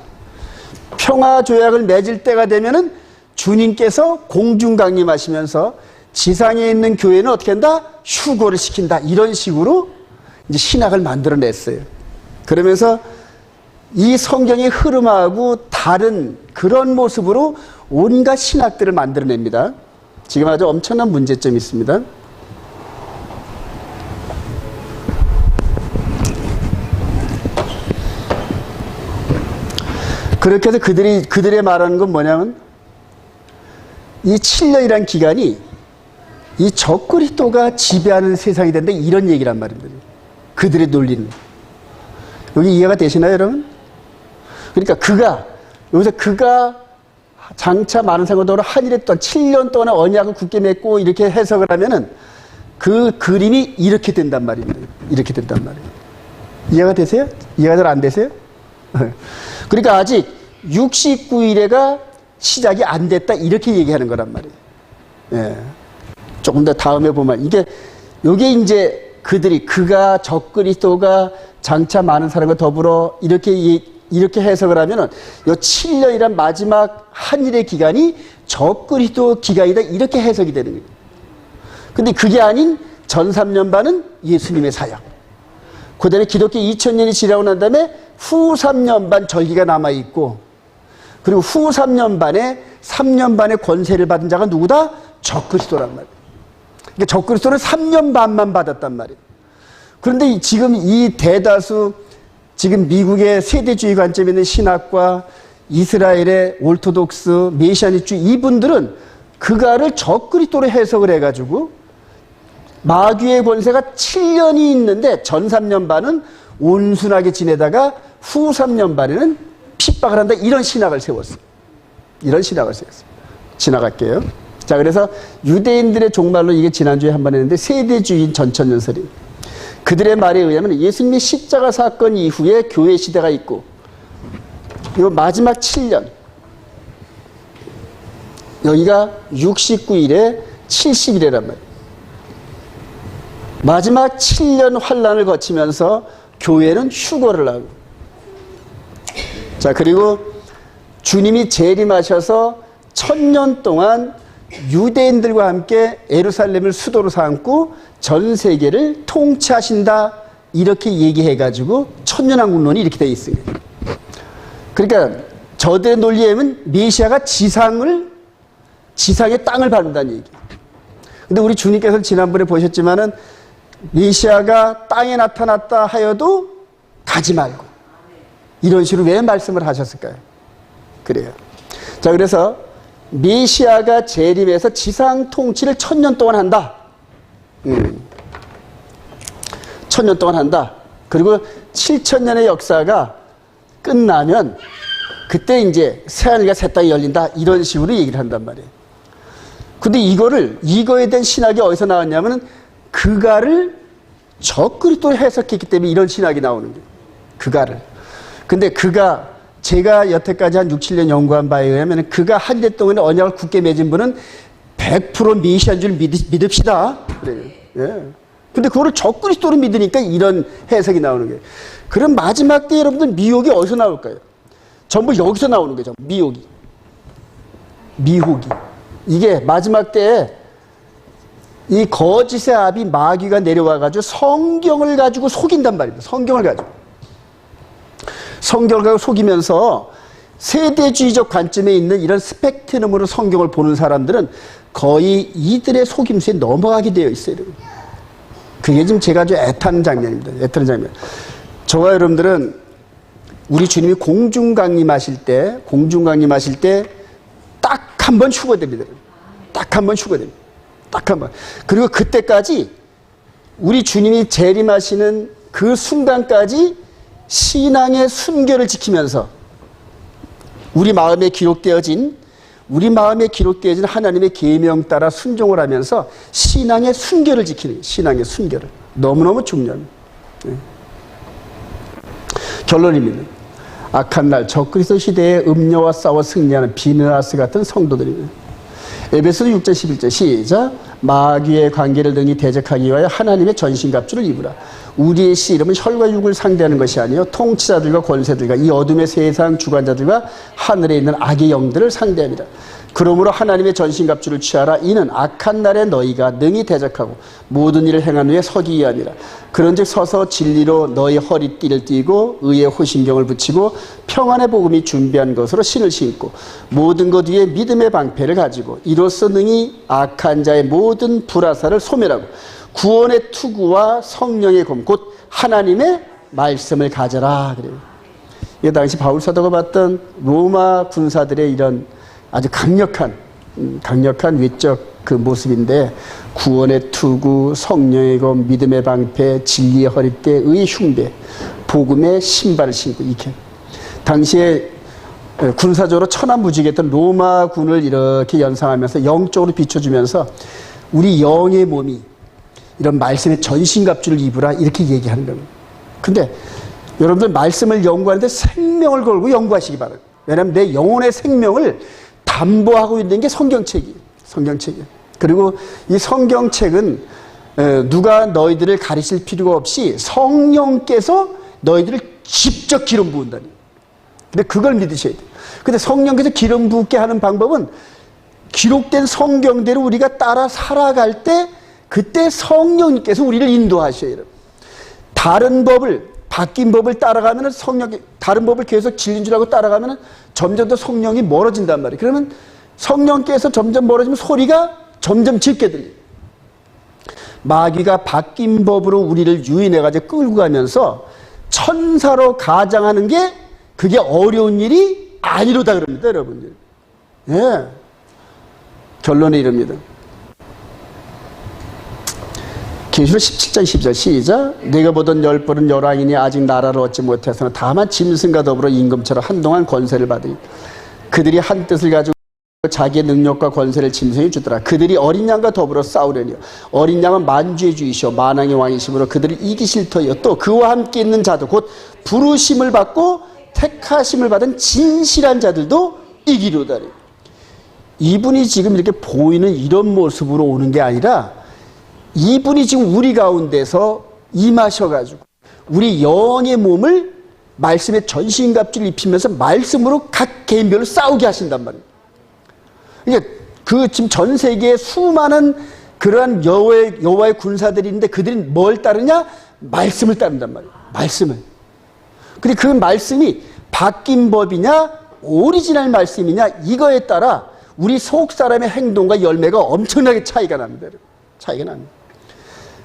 평화조약을 맺을 때가 되면은 주님께서 공중강림하시면서 지상에 있는 교회는 어떻게 한다? 휴거를 시킨다. 이런 식으로 이제 신학을 만들어냈어요. 그러면서 이 성경의 흐름하고 다른 그런 모습으로 온갖 신학들을 만들어냅니다. 지금 아주 엄청난 문제점이 있습니다. 그렇게 해서 그들의 말하는 건 뭐냐면 이 7년이라는 기간이 이 적그리스도가 지배하는 세상이 된다 이런 얘기란 말입니다. 그들의 논리는. 여기 이해가 되시나요, 여러분? 그러니까 여기서 그가 장차 많은 상관으로 한일에 동안 7년 동안 언약을 굳게 맺고 이렇게 해석을 하면은 그 그림이 이렇게 된단 말입니다. 이렇게 된단 말이에요. 이해가 되세요? 이해가 잘 안 되세요? 그러니까 아직 69일에가 시작이 안 됐다 이렇게 얘기하는 거란 말이에요. 예. 조금 더 다음에 보면 이게 이제 그가 적그리스도가 장차 많은 사람과 더불어 이렇게 해석을 하면은 요 7년이란 마지막 한일의 기간이 적그리스도 기간이다 이렇게 해석이 되는 거예요. 근데 그게 아닌 전 3년 반은 예수님의 사역. 그 다음에 기독교 2000년이 지나고 난 다음에 후 3년 반 절기가 남아있고 그리고 후 3년 반에 3년 반의 권세를 받은 자가 누구다? 적그리스도란 말이에요. 그러니까 적그리스도는 3년 반만 받았단 말이에요. 그런데 지금 이 대다수 지금 미국의 세대주의 관점에 있는 신학과 이스라엘의 올토독스, 메시아닉주의 이분들은 그가를 적그리스도로 해석을 해가지고 마귀의 권세가 7년이 있는데 전 3년 반은 온순하게 지내다가 후 3년 반에는 핍박을 한다 이런 신학을 세웠어요. 이런 신학을 세웠어요. 지나갈게요. 자, 그래서 유대인들의 종말로 이게 지난주에 한 번 했는데 세대주의인 전천년설이 그들의 말에 의하면 예수님의 십자가 사건 이후에 교회 시대가 있고 이 마지막 7년 여기가 69일에 70일이란 말이에요. 마지막 7년 환란을 거치면서 교회는 휴거를 하고 자 그리고 주님이 재림하셔서 1000년 동안 유대인들과 함께 예루살렘을 수도로 삼고 전 세계를 통치하신다 이렇게 얘기해가지고 천년왕국론이 이렇게 되어 있습니다. 그러니까 저들의 논리에 의하면 메시아가 지상의 땅을 밟는다는 얘기. 근데 우리 주님께서는 지난번에 보셨지만은 메시아가 땅에 나타났다 하여도 가지 말고 이런 식으로 왜 말씀을 하셨을까요? 그래요. 자, 그래서 메시아가 재림해서 지상 통치를 1000년 동안 한다. 1000년 동안 한다. 그리고 7000년의 역사가 끝나면 그때 이제 새하늘과 새 땅이 열린다. 이런 식으로 얘기를 한단 말이에요. 근데 이거에 대한 신학이 어디서 나왔냐면은 그가를 적그리스도로 해석했기 때문에 이런 신학이 나오는 거예요. 그가를. 근데 제가 여태까지 한 6, 7년 연구한 바에 의하면 그가 한일 동안에 언약을 굳게 맺은 분은 100% 메시아인 줄 믿읍시다. 그래요. 예. 근데 그거를 적그리스도로 믿으니까 이런 해석이 나오는 거예요. 그럼 마지막 때 여러분들 미혹이 어디서 나올까요? 전부 여기서 나오는 거죠. 미혹이. 이게 마지막 때에 이 거짓의 아비 마귀가 내려와가지고 성경을 가지고 속인단 말입니다. 성경을 가지고 속이면서 세대주의적 관점에 있는 이런 스펙트럼으로 성경을 보는 사람들은 거의 이들의 속임수에 넘어가게 되어 있어요. 그게 지금 제가 아주 애타는 장면입니다. 애타는 장면. 저와 여러분들은 우리 주님이 공중강림하실 때 딱 한 번 휴거됩니다. 딱 한 번 휴거됩니다. 딱 한 번. 그리고 그때까지 우리 주님이 재림하시는 그 순간까지 신앙의 순결을 지키면서 우리 마음에 기록되어진 하나님의 계명 따라 순종을 하면서 신앙의 순결을 지키는, 신앙의 순결을. 너무너무 중요합니다. 네. 결론입니다. 악한 날 적그리스도 시대에 음녀와 싸워 승리하는 비느하스 같은 성도들입니다. 에베소서 6장 11절 시작. 마귀의 관계를 능히 대적하기 위하여 하나님의 전신갑주를 입으라. 우리의 씨 이름은 혈과 육을 상대하는 것이 아니요 통치자들과 권세들과 이 어둠의 세상 주관자들과 하늘에 있는 악의 영들을 상대합니다. 그러므로 하나님의 전신갑주를 취하라. 이는 악한 날에 너희가 능히 대적하고 모든 일을 행한 후에 서기 위함이라. 그런즉 서서 진리로 너희 허리띠를 띠고 의의 호신경을 붙이고 평안의 복음이 준비한 것으로 신을 신고 모든 것 위에 믿음의 방패를 가지고 이로써 능히 악한 자의 모든 불화살을 소멸하고 구원의 투구와 성령의 검 곧 하나님의 말씀을 가져라. 그래요. 이 당시 바울 사도가 봤던 로마 군사들의 이런 아주 강력한 외적 그 모습인데 구원의 투구, 성령의 검, 믿음의 방패, 진리의 허리띠, 의의 흉배, 복음의 신발을 신고 이렇게 당시에 군사적으로 천하무직했던 로마군을 이렇게 연상하면서 영적으로 비춰주면서 우리 영의 몸이 이런 말씀의 전신갑주를 입으라 이렇게 얘기하는 겁니다. 근데 여러분들 말씀을 연구하는데 생명을 걸고 연구하시기 바랍니다. 왜냐하면 내 영혼의 생명을 담보하고 있는 게 성경책이에요. 성경책이에요. 그리고 이 성경책은 누가 너희들을 가르칠 필요가 없이 성령께서 너희들을 직접 기름 부은다니. 근데 그걸 믿으셔야 돼요. 근데 성령께서 기름 붓게 하는 방법은 기록된 성경대로 우리가 따라 살아갈 때 그때 성령님께서 우리를 인도하셔야 돼요. 다른 법을 바뀐 법을 따라가면 성령이 다른 법을 계속 진리인 줄 알고 따라가면 점점 더 성령이 멀어진단 말이에요. 그러면 성령께서 점점 멀어지면 소리가 점점 짙게 들려요. 마귀가 바뀐 법으로 우리를 유인해가지고 끌고 가면서 천사로 가장하는 게 그게 어려운 일이 아니로다 그럽니다, 여러분들. 예. 결론에 이릅니다. 계시록 17장 10절 시작. 내가 보던 열벌은 열왕이니 아직 나라를 얻지 못해서는 다만 짐승과 더불어 임금처럼 한동안 권세를 받으니 그들이 한 뜻을 가지고 자기의 능력과 권세를 짐승이 주더라. 그들이 어린 양과 더불어 싸우려니요 어린 양은 만주의 주이시오 만왕의 왕이시므로 그들을 이기실 터이요 또 그와 함께 있는 자도 곧 부르심을 받고 택하심을 받은 진실한 자들도 이기로다. 이분이 지금 이렇게 보이는 이런 모습으로 오는 게 아니라 이분이 지금 우리 가운데서 임하셔가지고 우리 영의 몸을 말씀의 전신갑주를 입히면서 말씀으로 각 개인별로 싸우게 하신단 말이에요. 그러니까 그 지금 전 세계에 수많은 그러한 여호와의 군사들이 있는데 그들이 뭘 따르냐? 말씀을 따른단 말이에요. 말씀을. 근데 그 말씀이 바뀐 법이냐? 오리지널 말씀이냐? 이거에 따라 우리 속 사람의 행동과 열매가 엄청나게 차이가 납니다. 차이가 납니다.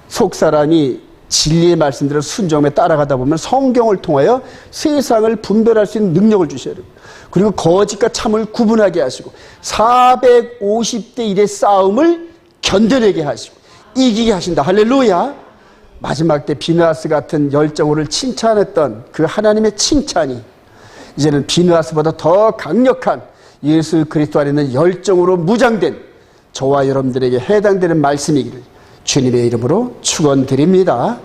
속 사람이 진리의 말씀대로 순종에 따라가다 보면 성경을 통하여 세상을 분별할 수 있는 능력을 주셔야 됩니다. 그리고 거짓과 참을 구분하게 하시고 450대 1의 싸움을 견뎌내게 하시고 이기게 하신다. 할렐루야. 마지막 때 비느하스 같은 열정으로 칭찬했던 그 하나님의 칭찬이 이제는 비느하스보다 더 강력한 예수 그리스도 안에 있는 열정으로 무장된 저와 여러분들에게 해당되는 말씀이기를 주님의 이름으로 축원드립니다.